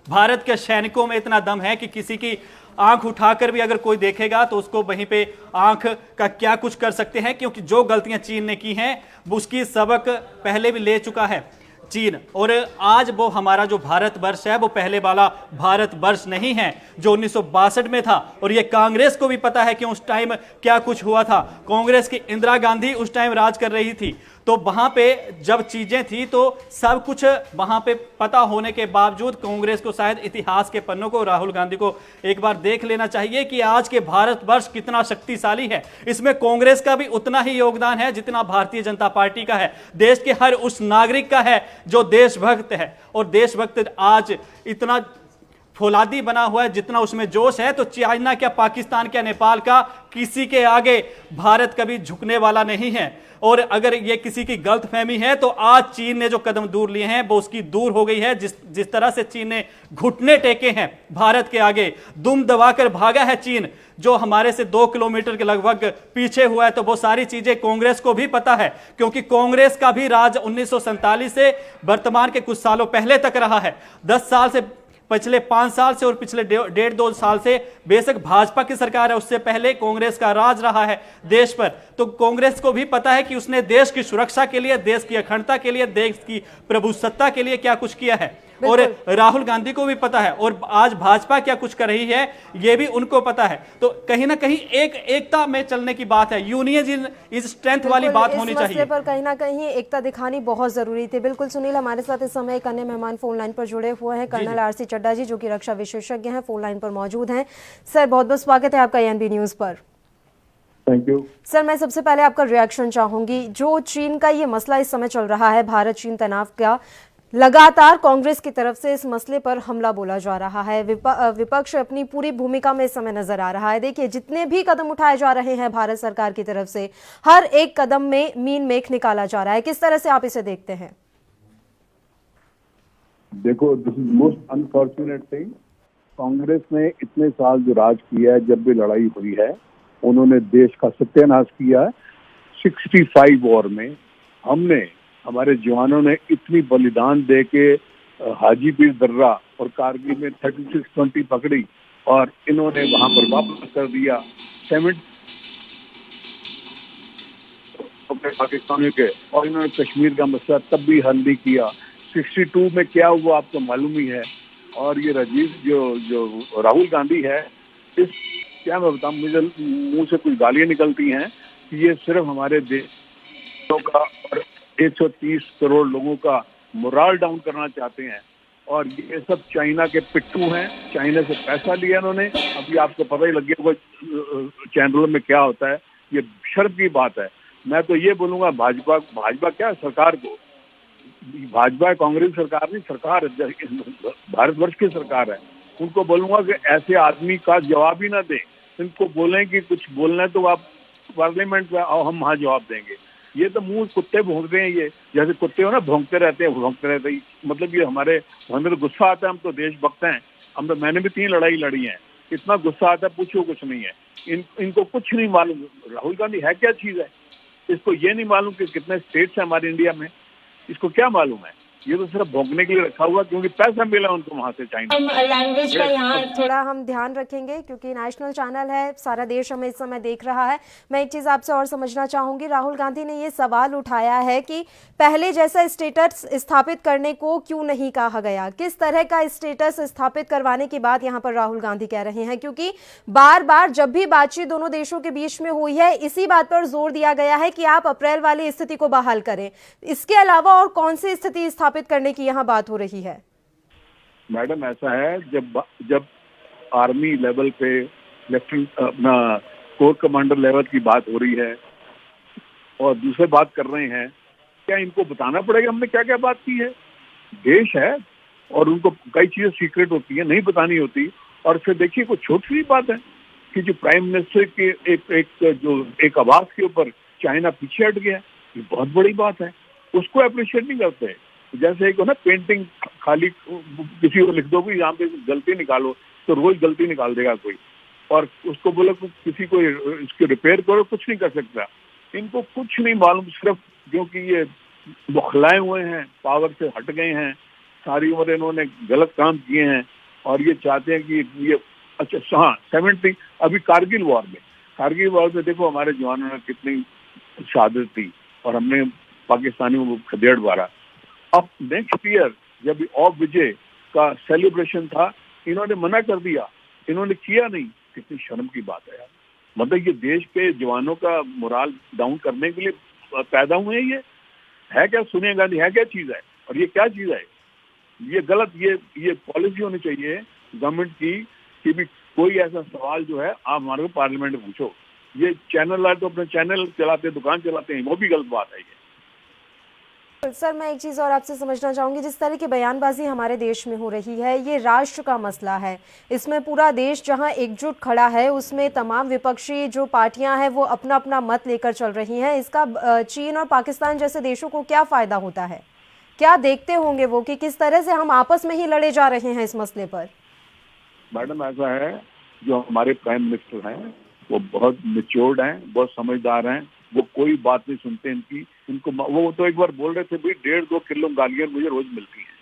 भारत के सैनिकों में इतना दम है कि किसी की आंख उठाकर भी अगर कोई देखेगा तो उसको वहीं पे आंख का क्या कुछ कर सकते हैं, क्योंकि जो गलतियां चीन ने की हैं उसकी सबक पहले भी ले चुका है चीन। और आज वो हमारा जो भारत वर्ष है वो पहले वाला भारत वर्ष नहीं है जो 1962 में था। और ये कांग्रेस को भी पता है कि उस टाइम क्या कुछ हुआ था। कांग्रेस की इंदिरा गांधी उस टाइम राज कर रही थी, तो वहां पे जब चीजें थी तो सब कुछ वहां पे पता होने के बावजूद कांग्रेस को शायद इतिहास के पन्नों को, राहुल गांधी को एक बार देख लेना चाहिए कि आज के भारतवर्ष कितना शक्तिशाली है। इसमें कांग्रेस का भी उतना ही योगदान है जितना भारतीय जनता पार्टी का है, देश के हर उस नागरिक का है जो देशभक्त है। और देशभक्त आज इतना फौलादी बना हुआ है, जितना उसमें जोश है, तो चाइना क्या, पाकिस्तान क्या, नेपाल का, किसी के आगे भारत कभी झुकने वाला नहीं है। और अगर ये किसी की गलतफहमी है तो आज चीन ने जो कदम दूर लिए हैं वो उसकी दूर हो गई है। जिस तरह से चीन ने घुटने टेके हैं भारत के आगे, दुम दबाकर भागा है चीन, जो हमारे से 2 किलोमीटर के लगभग पीछे हुआ है, तो वो सारी चीजें कांग्रेस को भी पता है, क्योंकि कांग्रेस का भी राज 1947 से वर्तमान के कुछ सालों पहले तक रहा है। 10 साल से, पिछले 5 साल से और पिछले 1.5-2 साल से बेशक भाजपा की सरकार है, उससे पहले कांग्रेस का राज रहा है देश पर। तो कांग्रेस को भी पता है कि उसने देश की सुरक्षा के लिए, देश की अखंडता के लिए, देश की प्रभुसत्ता के लिए क्या कुछ किया है। और राहुल गांधी को भी पता है, और आज भाजपा क्या कुछ कर रही है ये भी उनको पता है। तो कहीं ना कहीं एकता में चलने की बात है, यूनियन इज स्ट्रेंथ वाली बात होनी चाहिए। पर कहीं ना कहीं एकता दिखानी बहुत जरूरी थी। बिल्कुल सुनील, हमारे साथ इस समय एक अन्य मेहमान फोन लाइन पर जुड़े हुए हैं, कर्नल RC चड्डा जी, जो कि रक्षा विशेषज्ञ हैं, फोन लाइन पर मौजूद हैं। सर, बहुत बहुत स्वागत है आपका ANB न्यूज पर। थैंक यू सर, मैं सबसे पहले आपका रिएक्शन चाहूंगी। जो चीन का ये मसला इस समय चल रहा है, भारत चीन तनाव का, लगातार कांग्रेस की तरफ से इस मसले पर हमला बोला जा रहा है, विपक्ष अपनी पूरी भूमिका में इस समय नजर आ रहा है। देखिए, जितने भी कदम उठाए जा रहे हैं भारत सरकार की तरफ से, हर एक कदम में मीन मेख निकाला जा रहा है। किस तरह से आप इसे देखते हैं? देखो, this is most unfortunate thing. Congress ने इतने साल जो राज किया है, जब भी लड़ाई हुई है उन्होंने देश का सत्यानाश किया है। 65 वॉर में हमारे जवानों ने इतनी बलिदान दे के हाजीपीर दर्रा और कारगिल में 36-20 पकड़ी और इन्होंने वहां पर वापस कर दिया 70 पाकिस्तानियों के, और इन्होंने कश्मीर का मसला तब भी हल नहीं किया। 62 में क्या हुआ आपको मालूम ही है। और ये जो राहुल गांधी है, इस क्या मैं बताऊं, मुझे मुंह से कुछ गालियां निकलती हैं कि ये सिर्फ हमारे देशों का और 130 करोड़ लोगों का मोराल डाउन करना चाहते हैं। और ये सब चाइना के पिट्ठू हैं, चाइना से पैसा लिया इन्होंने। अभी आपको पता ही लग गया होगा चैनलों में क्या होता है। ये शर्म की बात है। मैं तो ये बोलूंगा भाजपा क्या सरकार को, भाजपा कांग्रेस सरकार नहीं, सरकार भारतवर्ष की सरकार है, उनको बोलूंगा कि ऐसे आदमी का जवाब ही ना दें। इनको बोलें कि कुछ बोलना है तो आप पार्लियामेंट में आओ, हम वहाँ जवाब देंगे। ये तो मुंह कुत्ते भौंक रहे हैं, ये जैसे कुत्ते हो ना, भौंकते रहते हैं। मतलब ये हमें तो गुस्सा आता है, हम तो देशभक्त हैं। मैंने भी 3 लड़ाई लड़ी है, इतना गुस्सा आता है पूछो कुछ नहीं है। इनको कुछ नहीं मालूम राहुल गांधी है क्या चीज है। इसको ये नहीं मालूम कि कितने स्टेट्स हैं हमारे इंडिया में, इसको क्या मालूम है। ये तो सिर्फ भोगने के लिए रखा हुआ, क्योंकि पैसा मिला उनको वहां से चाइना। लैंग्वेज का यहाँ थोड़ा हम ध्यान रखेंगे क्योंकि नेशनल चैनल है, सारा देश हमें इस समय देख रहा है। मैं एक चीज़ आपसे और समझना चाहूँगी, राहुल गांधी ने ये सवाल उठाया है कि पहले जैसा स्टेटस स्थापित करने को क्यों नहीं कहा गया। किस तरह का स्टेटस स्थापित करवाने की बात यहाँ पर राहुल गांधी कह रहे हैं, क्योंकि बार बार जब भी बातचीत दोनों देशों के बीच में हुई है, इसी बात पर जोर दिया गया है कि आप अप्रैल वाली स्थिति को बहाल करें। इसके अलावा और कौन सी स्थिति स्थापित करने की यहाँ बात हो रही है? मैडम, ऐसा है, जब आर्मी लेवल पे लेफ्टिनेंट अपना कोर कमांडर लेवल की बात हो रही है और दूसरे बात कर रहे हैं, क्या इनको बताना पड़ेगा हमने क्या क्या बात की है? देश है और उनको कई चीजें सीक्रेट होती है, नहीं बतानी होती। और फिर देखिए, कोई छोटी सी बात है कि जो प्राइम मिनिस्टर के एक आवाज के ऊपर चाइना पीछे हट गया, ये बहुत बड़ी बात है। उसको अप्रिशिएट नहीं करते। जैसे एक ना पेंटिंग खाली किसी को लिख दो कि यहाँ पे गलती निकालो, तो रोज गलती निकाल देगा कोई, और उसको बोलो किसी को इसको रिपेयर करो, कुछ नहीं कर सकता। इनको कुछ नहीं मालूम, सिर्फ क्योंकि ये बौखलाए हुए हैं, पावर से हट गए हैं, सारी उम्र इन्होंने गलत काम किए हैं और ये चाहते हैं कि ये अच्छा। हाँ, 70 अभी कारगिल वॉर में देखो हमारे जवानों ने कितनी शहादत दी और हमने पाकिस्तानियों को खदेड़ मारा। अब नेक्स्ट ईयर जब ऑफ विजय का सेलिब्रेशन था, इन्होंने मना कर दिया, इन्होंने किया नहीं। कितनी शर्म की बात है यार। मतलब ये देश के जवानों का मोराल डाउन करने के लिए पैदा हुए हैं। ये है क्या सोनिया गांधी, है क्या चीज है? और ये क्या चीज है? ये गलत, ये पॉलिसी होनी चाहिए गवर्नमेंट की कि भी कोई ऐसा सवाल जो है आप हमारे को पार्लियामेंट में पूछो। ये चैनल वाले तो अपने चैनल चलाते, दुकान चलाते हैं, वो भी गलत बात है। सर, मैं एक चीज़ और आपसे समझना चाहूँगी, जिस तरह की बयानबाजी हमारे देश में हो रही है, ये राष्ट्र का मसला है। इसमें पूरा देश जहां एकजुट खड़ा है, उसमें तमाम विपक्षी जो पार्टियां हैं वो अपना अपना मत लेकर चल रही हैं। इसका चीन और पाकिस्तान जैसे देशों को क्या फ़ायदा होता है? क्या देखते होंगे वो कि किस तरह से हम आपस में ही लड़े जा रहे हैं इस मसले पर? मैडम, ऐसा है, जो हमारे प्राइम मिनिस्टर हैं वो बहुत मेच्योर्ड हैं, बहुत समझदार हैं। वो कोई बात नहीं सुनते इनको। वो तो एक बार बोल रहे थे भाई 1.5-2 किलो गालियां मुझे रोज मिलती हैं,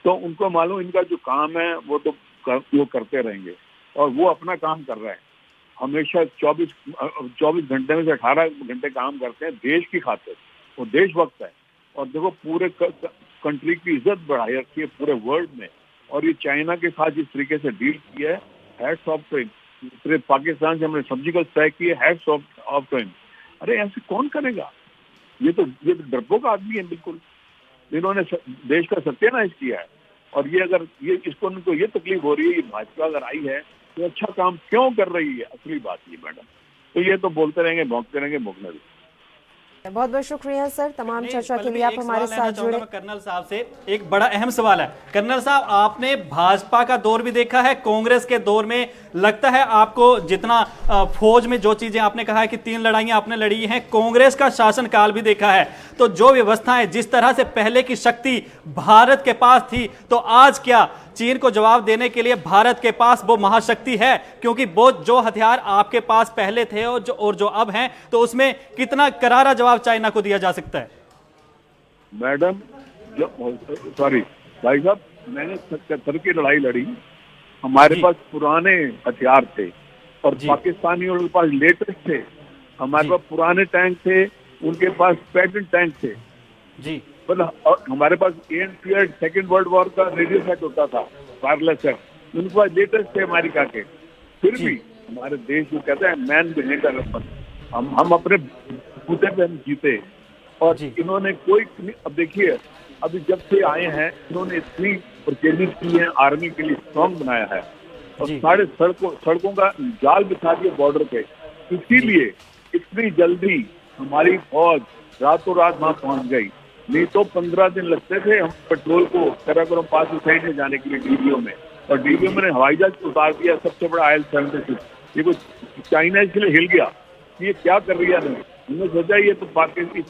तो उनको मालूम इनका जो काम है वो करते रहेंगे और वो अपना काम कर रहे हैं। हमेशा 24 घंटे में से 18 घंटे काम करते हैं देश की खातिर। वो देशभक्त है और देखो पूरे कंट्री की इज्जत बढ़ाई रखी है पूरे वर्ल्ड में। और ये चाइना के साथ जिस तरीके से डील की है, hats off to him. Pakistan से हमने सर्जिकल स्ट्राइक की है, हैट्स ऑफ टू हिम। अरे ऐसे कौन करेगा? ये तो डरपोक आदमी है बिल्कुल। इन्होंने देश का सत्यानाश किया है। और ये अगर इनको ये तकलीफ हो रही है, ये भाजपा अगर आई है तो अच्छा काम क्यों कर रही है, असली बात ये मैडम। तो ये तो बोलते रहेंगे, भौंकते रहेंगे, भौंकने बहुत बहुत शुक्रिया सर तमाम नहीं, चर्चा के पल्लवी, लिए आप एक हमारे सवाल लेना साथ चाहूंगा जुड़े। मैं कर्नल साहब से। एक बड़ा अहम सवाल है कर्नल साहब, आपने भाजपा का दौर भी देखा है, कांग्रेस के दौर में लगता है आपको जितना फौज में जो चीजें आपने कहा है कि 3 लड़ाइयां आपने लड़ी हैं, कांग्रेस का शासनकाल भी देखा है। तो जो व्यवस्थाएं जिस तरह से पहले की शक्ति भारत के पास थी, तो आज क्या चीन को जवाब देने के लिए भारत के पास वो महाशक्ति है? क्योंकि वो जो हथियार आपके पास पहले थे और जो अब हैं, तो उसमें कितना करारा जवाब चाइना को दिया जा सकता है? मैडम, सॉरी भाई साहब, मैंने 77 की लड़ाई लड़ी, हमारे जी। पास पुराने हथियार थे और जी। पाकिस्तानियों के पास लेटेस्ट थे। हमारे जी। पास पुराने टैंक थे, उनके पास पैटेंट टैंक थे। जी और हमारे पास एयरफील्ड सेकेंड वर्ल्ड वॉर का रेडियो सेट होता था, वायरलेस सेट, उनके पास लेटेस्ट थे अमेरिका के। फिर जी। भी हमारे देश जो कहते हैं मैन बिनेकर अपन, हम अपने बूते पे हम जीते। और जी। इन्होंने कोई, अब देखिए अभी जब से आए हैं इन्होंने इतनी परचेजिंग की है, आर्मी के लिए स्ट्रॉन्ग बनाया है और जी। सारे सड़कों का जाल बिछा दिया बॉर्डर पे। इसीलिए इतनी जल्दी हमारी फौज रातों रात वहां पहुंच गई। नहीं तो 15 दिन लगते थे हम पेट्रोल को कराकोरम पास साइड में जाने के लिए डीबीओ में, और डीबीओ में हवाई जहाज उतार दिया, सबसे बड़ा IL-76। ये कुछ चाइना इसलिए हिल गया कि ये क्या कर रही है। हमने सोचा ये तो पाकिस्तान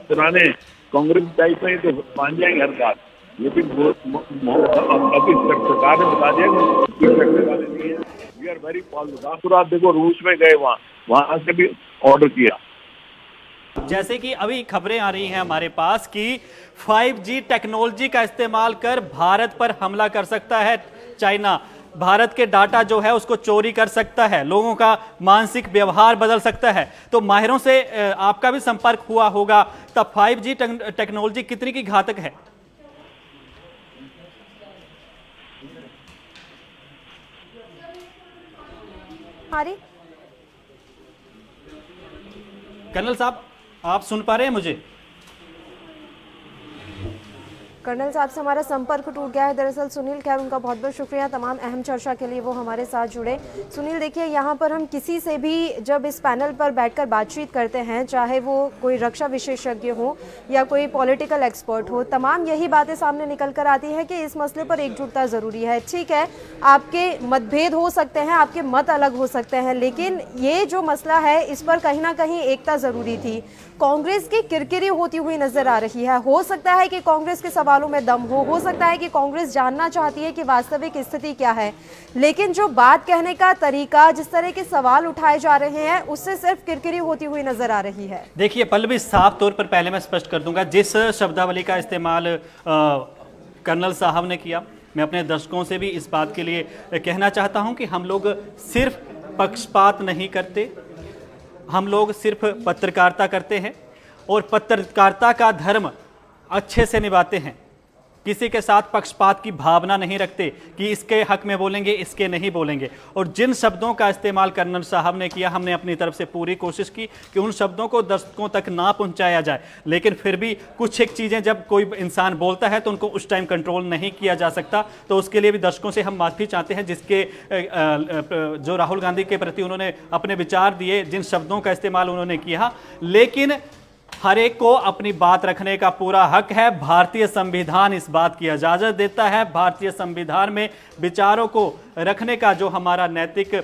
पुराने कांग्रेस टाइप में तो मान जाएंगे हर बात, लेकिन अभी सरकार ने बता दिया कि वी आर वेरी पॉजिटिव। आप देखो रूस में गए, वहां से भी ऑर्डर किया। जैसे कि अभी खबरें आ रही हैं हमारे पास कि 5G टेक्नोलॉजी का इस्तेमाल कर भारत पर हमला कर सकता है चाइना। भारत के डाटा जो है उसको चोरी कर सकता है, लोगों का मानसिक व्यवहार बदल सकता है। तो माहिरों से आपका भी संपर्क हुआ होगा, तब 5G टेक्नोलॉजी कितनी की घातक है? हमारी कर्नल साहब, आप सुन पा रहे हैं मुझे? कर्नल साहब से हमारा संपर्क टूट गया है दरअसल। सुनील खैर, उनका बहुत बहुत शुक्रिया तमाम अहम चर्चा के लिए वो हमारे साथ जुड़े। सुनील देखिए, यहाँ पर हम किसी से भी जब इस पैनल पर बैठकर बातचीत करते हैं, चाहे वो कोई रक्षा विशेषज्ञ हो या कोई पॉलिटिकल एक्सपर्ट हो, तमाम यही बातें सामने निकल कर आती है कि इस मसले पर एकजुटता ज़रूरी है। ठीक है, आपके मतभेद हो सकते हैं, आपके मत अलग हो सकते हैं, लेकिन ये जो मसला है इस पर कहीं ना कहीं एकता ज़रूरी थी। कांग्रेस की किरकिरी होती हुई नजर आ रही है। हो सकता है कि कांग्रेस के सवालों में दम हो सकता है कि कांग्रेस जानना चाहती है कि वास्तविक स्थिति क्या है, लेकिन जो बात कहने का तरीका, जिस तरह के सवाल उठाए जा रहे हैं, उससे सिर्फ किरकिरी होती हुई नजर आ रही है। देखिए पल्लवी, साफ तौर पर पहले मैं स्पष्ट कर दूंगा, जिस शब्दावली का इस्तेमाल कर्नल साहब ने किया, मैं अपने दर्शकों से भी इस बात के लिए कहना चाहता हूं कि हम लोग सिर्फ पक्षपात नहीं करते, हम लोग सिर्फ पत्रकारिता करते हैं और पत्रकारिता का धर्म अच्छे से निभाते हैं। किसी के साथ पक्षपात की भावना नहीं रखते कि इसके हक में बोलेंगे, इसके नहीं बोलेंगे। और जिन शब्दों का इस्तेमाल कर्नल साहब ने किया, हमने अपनी तरफ से पूरी कोशिश की कि उन शब्दों को दर्शकों तक ना पहुंचाया जाए, लेकिन फिर भी कुछ एक चीज़ें जब कोई इंसान बोलता है तो उनको उस टाइम कंट्रोल नहीं किया जा सकता। तो उसके लिए भी दर्शकों से हम माफ़ी चाहते हैं, जिसके जो राहुल गांधी के प्रति उन्होंने अपने विचार दिए, जिन शब्दों का इस्तेमाल उन्होंने किया, लेकिन हर एक को अपनी बात रखने का पूरा हक है। भारतीय संविधान इस बात की इजाजत देता है। भारतीय संविधान में विचारों को रखने का जो हमारा नैतिक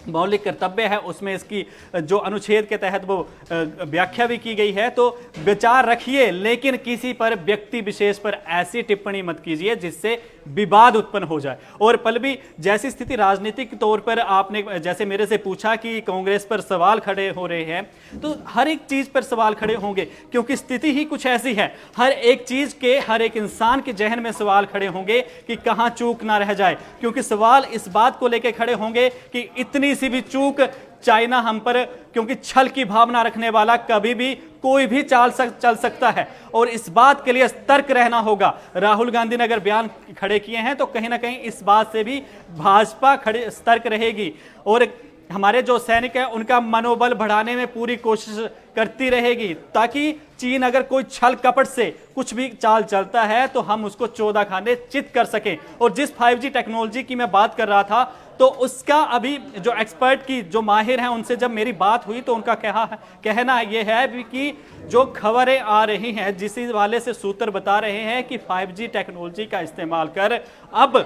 मौलिक कर्तव्य है, उसमें इसकी जो अनुच्छेद के तहत वो व्याख्या भी की गई है। तो विचार रखिए, लेकिन किसी पर, व्यक्ति विशेष पर ऐसी टिप्पणी मत कीजिए जिससे विवाद उत्पन्न हो जाए। और पल्लवी, जैसी स्थिति राजनीतिक तौर पर आपने जैसे मेरे से पूछा कि कांग्रेस पर सवाल खड़े हो रहे हैं, तो हर एक चीज पर सवाल खड़े होंगे, क्योंकि स्थिति ही कुछ ऐसी है। हर एक चीज के, हर एक इंसान के जहन में सवाल खड़े होंगे कि कहां चूक ना रह जाए, क्योंकि सवाल इस बात को लेकर खड़े होंगे कि इतनी सी भी चूक चाइना हम पर, क्योंकि छल की भावना रखने वाला कभी भी कोई भी चल सकता है, और इस बात के लिए सतर्क रहना होगा। राहुल गांधी ने अगर बयान खड़े किए हैं तो कहीं ना कहीं इस बात से भी भाजपा सतर्क रहेगी, और हमारे जो सैनिक हैं उनका मनोबल बढ़ाने में पूरी कोशिश करती रहेगी, ताकि चीन अगर कोई छल कपट से कुछ भी चाल चलता है तो हम उसको 14 खाने चित कर सकें। और जिस 5G टेक्नोलॉजी की मैं बात कर रहा था, तो उसका अभी जो एक्सपर्ट की जो माहिर हैं उनसे जब मेरी बात हुई तो उनका कहना ये है कि जो खबरें आ रही हैं जिस वाले से सूत्र बता रहे हैं कि 5G टेक्नोलॉजी का इस्तेमाल कर अब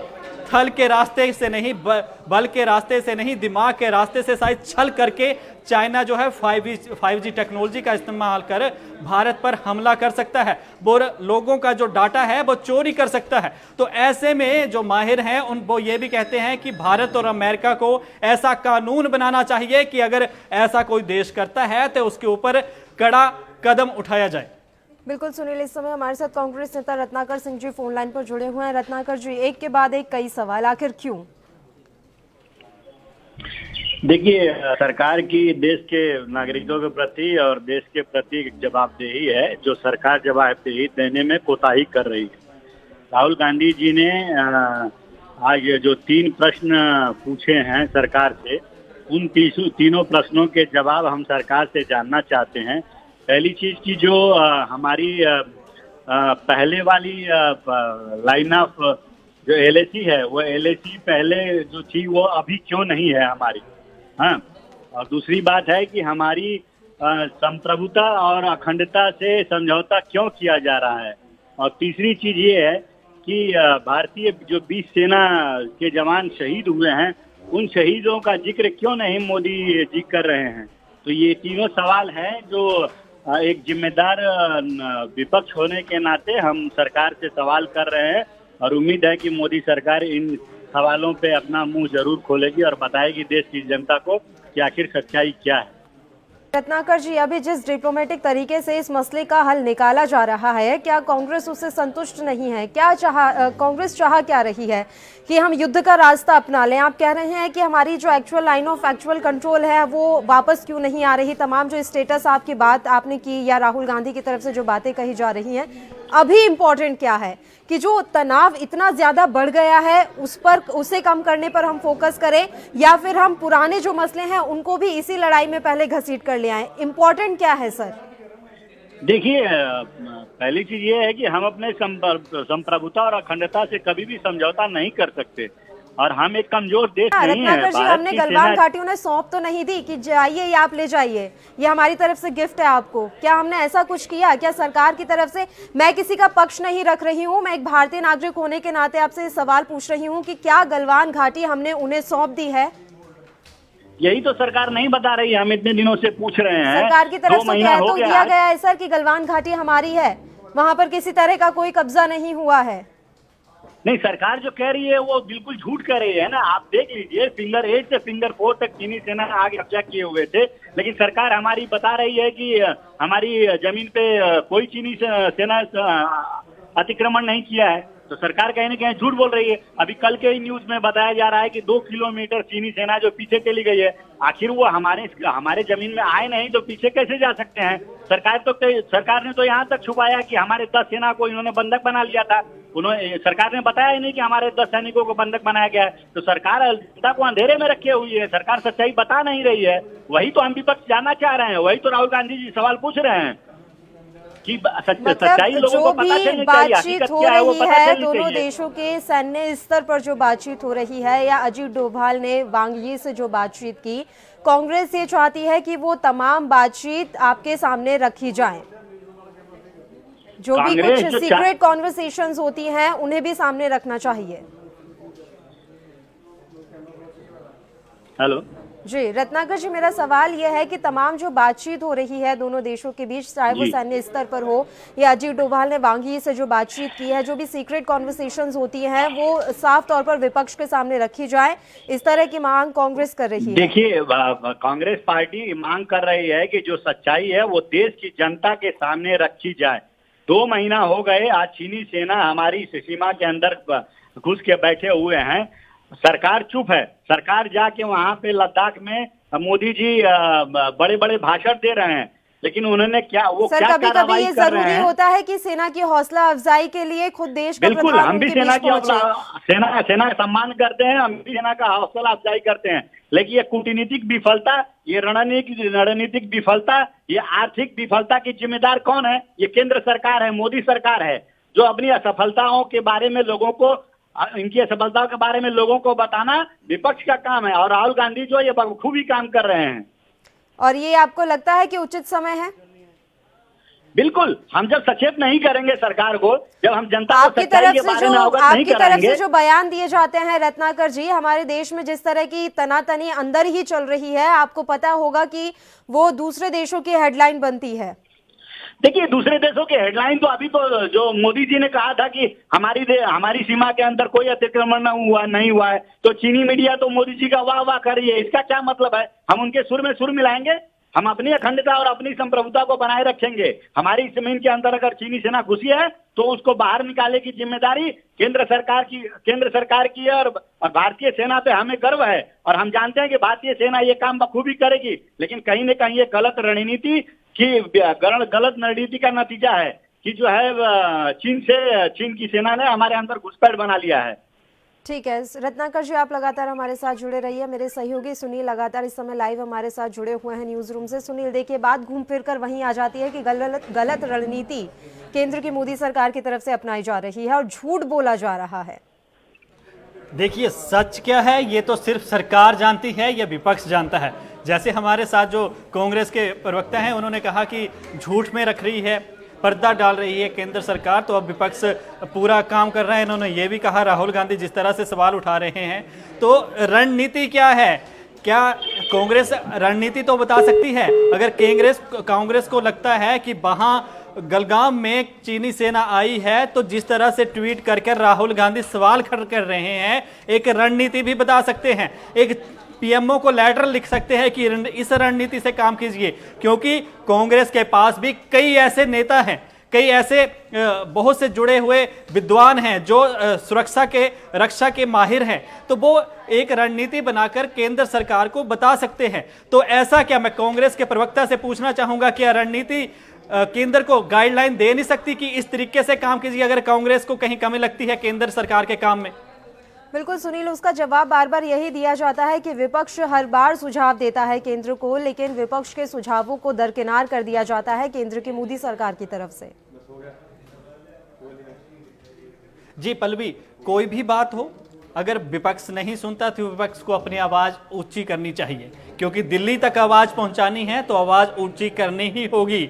थल के रास्ते से नहीं बल के रास्ते से नहीं दिमाग के रास्ते से शायद छल करके चाइना जो है 5G टेक्नोलॉजी का इस्तेमाल कर भारत पर हमला कर सकता है, वो लोगों का जो डाटा है वो चोरी कर सकता है। तो ऐसे में जो माहिर हैं वो ये भी कहते हैं कि भारत और अमेरिका को ऐसा कानून बनाना चाहिए कि अगर ऐसा कोई देश करता है तो उसके ऊपर कड़ा कदम उठाया जाए। बिल्कुल सुनील, इस समय हमारे साथ कांग्रेस नेता रत्नाकर सिंह जी फोन लाइन पर जुड़े हुए हैं। रत्नाकर जी, एक के बाद एक कई सवाल, आखिर क्यों? देखिए, सरकार की देश के नागरिकों के प्रति और देश के प्रति जवाबदेही है, जो सरकार जवाबदेही देने में कोताही कर रही है। राहुल गांधी जी ने आज जो 3 प्रश्न पूछे हैं सरकार से, उन तीनों प्रश्नों के जवाब हम सरकार से जानना चाहते हैं। पहली चीज की जो हमारी पहले वाली लाइन ऑफ जो LAC है, वो LAC पहले जो थी वो अभी क्यों नहीं है हमारी, हाँ। और दूसरी बात है कि हमारी संप्रभुता और अखंडता से समझौता क्यों किया जा रहा है। और तीसरी चीज ये है कि भारतीय जो 20 सेना के जवान शहीद हुए हैं, उन शहीदों का जिक्र क्यों नहीं मोदी जी कर रहे हैं। तो ये तीनों सवाल हैं जो एक जिम्मेदार विपक्ष होने के नाते हम सरकार से सवाल कर रहे हैं, और उम्मीद है कि मोदी सरकार इन सवालों पे अपना मुंह जरूर खोलेगी और बताएगी देश की जनता को कि आखिर सच्चाई क्या है। रत्नाकर जी, अभी जिस डिप्लोमेटिक तरीके से इस मसले का हल निकाला जा रहा है, क्या कांग्रेस उससे संतुष्ट नहीं है? क्या कांग्रेस चाह क्या रही है कि हम युद्ध का रास्ता अपना लें? आप कह रहे हैं कि हमारी जो actual line of actual control है वो वापस क्यों नहीं आ रही? तमाम जो स्टेटस आपकी बात आपने की या राहुल गांधी की तरफ से जो बातें कही जा रही हैं, अभी इम्पोर्टेंट क्या है कि जो तनाव इतना ज्यादा बढ़ गया है उसे कम करने पर हम फोकस करें, या फिर हम पुराने जो मसले हैं उनको भी इसी लड़ाई में पहले घसीट कर ले आए? इम्पोर्टेंट क्या है सर? देखिए, पहली चीज ये है कि हम अपने संप्रभुता और अखंडता से कभी भी समझौता नहीं कर सकते, और हम एक कमजोर देश नहीं है। रत्नाकर जी, हमने गलवान घाटियों ने सौंप तो नहीं दी कि जाइए ये आप ले जाइए, ये हमारी तरफ से गिफ्ट है आपको। क्या हमने ऐसा कुछ किया? क्या सरकार की तरफ से, मैं किसी का पक्ष नहीं रख रही हूँ, मैं एक भारतीय नागरिक होने के नाते आपसे सवाल पूछ रही हूँ कि क्या गलवान घाटी हमने उन्हें सौंप दी है? यही तो सरकार नहीं बता रही है, हम इतने दिनों से पूछ रहे हैं। सरकार की तरफ से कह तो दिया गया है सर कि गलवान घाटी हमारी है, वहां पर किसी तरह का कोई कब्जा नहीं हुआ है। नहीं, सरकार जो कह रही है वो बिल्कुल झूठ कह रही है ना। आप देख लीजिए, फिंगर 8 से फिंगर 4 तक चीनी सेना आगे कब्जा किए हुए थे, लेकिन सरकार हमारी बता रही है कि हमारी जमीन पे कोई चीनी सेना अतिक्रमण नहीं किया है। तो सरकार कहीं ना कहीं झूठ बोल रही है। अभी कल के ही न्यूज में बताया जा रहा है कि 2 किलोमीटर चीनी सेना जो पीछे चली गई है, आखिर वो हमारे जमीन में आए नहीं तो पीछे कैसे जा सकते हैं। सरकार ने तो यहाँ तक छुपाया कि हमारे 10 सेना को इन्होंने बंधक बना लिया था। सरकार ने बताया ही नहीं कि हमारे 10 सैनिकों को बंधक बनाया गया है। तो सरकार जनता को अंधेरे में रखे हुई है, सरकार सच्चाई बता नहीं रही है। वही तो हम विपक्ष जानना चाह रहे हैं, वही तो राहुल गांधी जी सवाल पूछ रहे हैं कि सच्चाई लोगों को पता चलनी चाहिए, हकीकत क्या है वो पता चलनी चाहिए। दोनों देशों के सैन्य स्तर पर जो बातचीत हो रही है, या अजीत डोभाल ने वांग यी से जो बातचीत की, कांग्रेस ये चाहती है कि वो तमाम बातचीत आपके सामने रखी जाए, जो भी कुछ सीक्रेट कॉन्वर्सेशंस होती हैं उन्हें भी सामने रखना चाहिए। हेलो जी रत्नाकर जी, मेरा सवाल यह है कि तमाम जो बातचीत हो रही है दोनों देशों के बीच, चाहे वो सैन्य स्तर पर हो या अजीत डोभाल ने वांग यी से जो बातचीत की है, जो भी सीक्रेट कॉन्वर्सेशंस होती हैं वो साफ तौर पर विपक्ष के सामने रखी जाए, इस तरह की मांग कांग्रेस कर रही है। देखिए, कांग्रेस पार्टी मांग कर रही है कि जो सच्चाई है वो देश की जनता के सामने रखी जाए। 2 महीना हो गए, आज चीनी सेना हमारी सीमा के अंदर घुस के बैठे हुए हैं, सरकार चुप है। सरकार जाके वहां पे लद्दाख में मोदी जी बड़े बड़े भाषण दे रहे हैं, लेकिन उन्होंने क्या कभी कभी ये जरूरी होता है कि सेना की हौसला अफजाई के लिए खुद देश का बिल्कुल, हम भी सेना का सम्मान करते हैं, हम भी सेना का हौसला अफजाई करते हैं, लेकिन ये कूटनीतिक विफलता, ये रणनीतिक विफलता, ये आर्थिक विफलता की जिम्मेदार कौन है? ये केंद्र सरकार है, मोदी सरकार है, जो अपनी असफलताओं के बारे में लोगों को इनकी सफलताओं के बारे में लोगों को बताना विपक्ष का काम है, और राहुल गांधी जो ये बखूबी काम कर रहे हैं। और ये आपको लगता है कि उचित समय है? बिल्कुल, हम जब सचेत नहीं करेंगे सरकार को, जब हम जनता को आपकी सच्चाई तरफ के से बारे जो में अवगत नहीं आपकी तरफ कराएंगे। से जो बयान दिए जाते हैं रत्नाकर जी, हमारे देश में जिस तरह की तनातनी अंदर ही चल रही है, आपको पता होगा कि वो दूसरे देशों की हेडलाइन बनती है। देखिए, दूसरे देशों की हेडलाइन तो अभी तो जो मोदी जी ने कहा था कि हमारी सीमा के अंदर कोई अतिक्रमण नहीं हुआ है, तो चीनी मीडिया तो मोदी जी का वाह वाह कर रही है। इसका क्या मतलब है? हम उनके सुर में सुर मिलाएंगे? हम अपनी अखंडता और अपनी संप्रभुता को बनाए रखेंगे। हमारी जमीन के अंदर अगर चीनी सेना घुसी है तो उसको बाहर निकालने की जिम्मेदारी केंद्र सरकार की है, और भारतीय सेना पे हमें गर्व है, और हम जानते हैं कि भारतीय सेना ये काम बखूबी करेगी। लेकिन कहीं न कहीं ये गलत रणनीति का नतीजा है कि जो है चीन की सेना ने हमारे अंदर घुसपैठ बना लिया है। ठीक है रत्नाकर जी, आप लगातार हमारे साथ जुड़े रहिए। मेरे सहयोगी सुनील लगातार इस समय लाइव हमारे साथ जुड़े हुए हैं न्यूज रूम से। सुनील, देखिए बात घूम फिर कर वहीं आ जाती है कि गलत रणनीति केंद्र की मोदी सरकार की तरफ से अपनाई जा रही है और झूठ बोला जा रहा है। देखिए, सच क्या है ये तो सिर्फ सरकार जानती है या विपक्ष जानता है। जैसे हमारे साथ जो कांग्रेस के प्रवक्ता हैं, उन्होंने कहा कि झूठ में रख रही है, पर्दा डाल रही है केंद्र सरकार, तो अब विपक्ष पूरा काम कर रहा है। इन्होंने ये भी कहा, राहुल गांधी जिस तरह से सवाल उठा रहे हैं, तो रणनीति क्या है? क्या कांग्रेस रणनीति तो बता सकती है? अगर कांग्रेस को लगता है कि वहां गलगाम में चीनी सेना आई है, तो जिस तरह से ट्वीट करके राहुल गांधी सवाल खड़ा कर रहे हैं, एक रणनीति भी बता सकते हैं। एक पीएमओ को लेटर लिख सकते हैं कि इस रणनीति से काम कीजिए, क्योंकि कांग्रेस के पास भी कई ऐसे नेता हैं, कई ऐसे बहुत से जुड़े हुए विद्वान हैं जो रक्षा के माहिर हैं, तो वो एक रणनीति बनाकर केंद्र सरकार को बता सकते हैं। तो ऐसा क्या, मैं कांग्रेस के प्रवक्ता से पूछना चाहूंगा, क्या रणनीति केंद्र को गाइडलाइन दे नहीं सकती कि इस तरीके से काम कीजिए, अगर कांग्रेस को कहीं कमी लगती है केंद्र सरकार के काम में? बिल्कुल सुनील, उसका जवाब बार बार यही दिया जाता है कि विपक्ष हर बार सुझाव देता है केंद्र को, लेकिन विपक्ष के सुझावों को दरकिनार कर दिया जाता है केंद्र की मोदी सरकार की तरफ से। जी पल्लवी, कोई भी बात हो, अगर विपक्ष नहीं सुनता तो विपक्ष को अपनी आवाज ऊंची करनी चाहिए, क्योंकि दिल्ली तक आवाज पहुंचानी है तो आवाज ऊंची करनी ही होगी,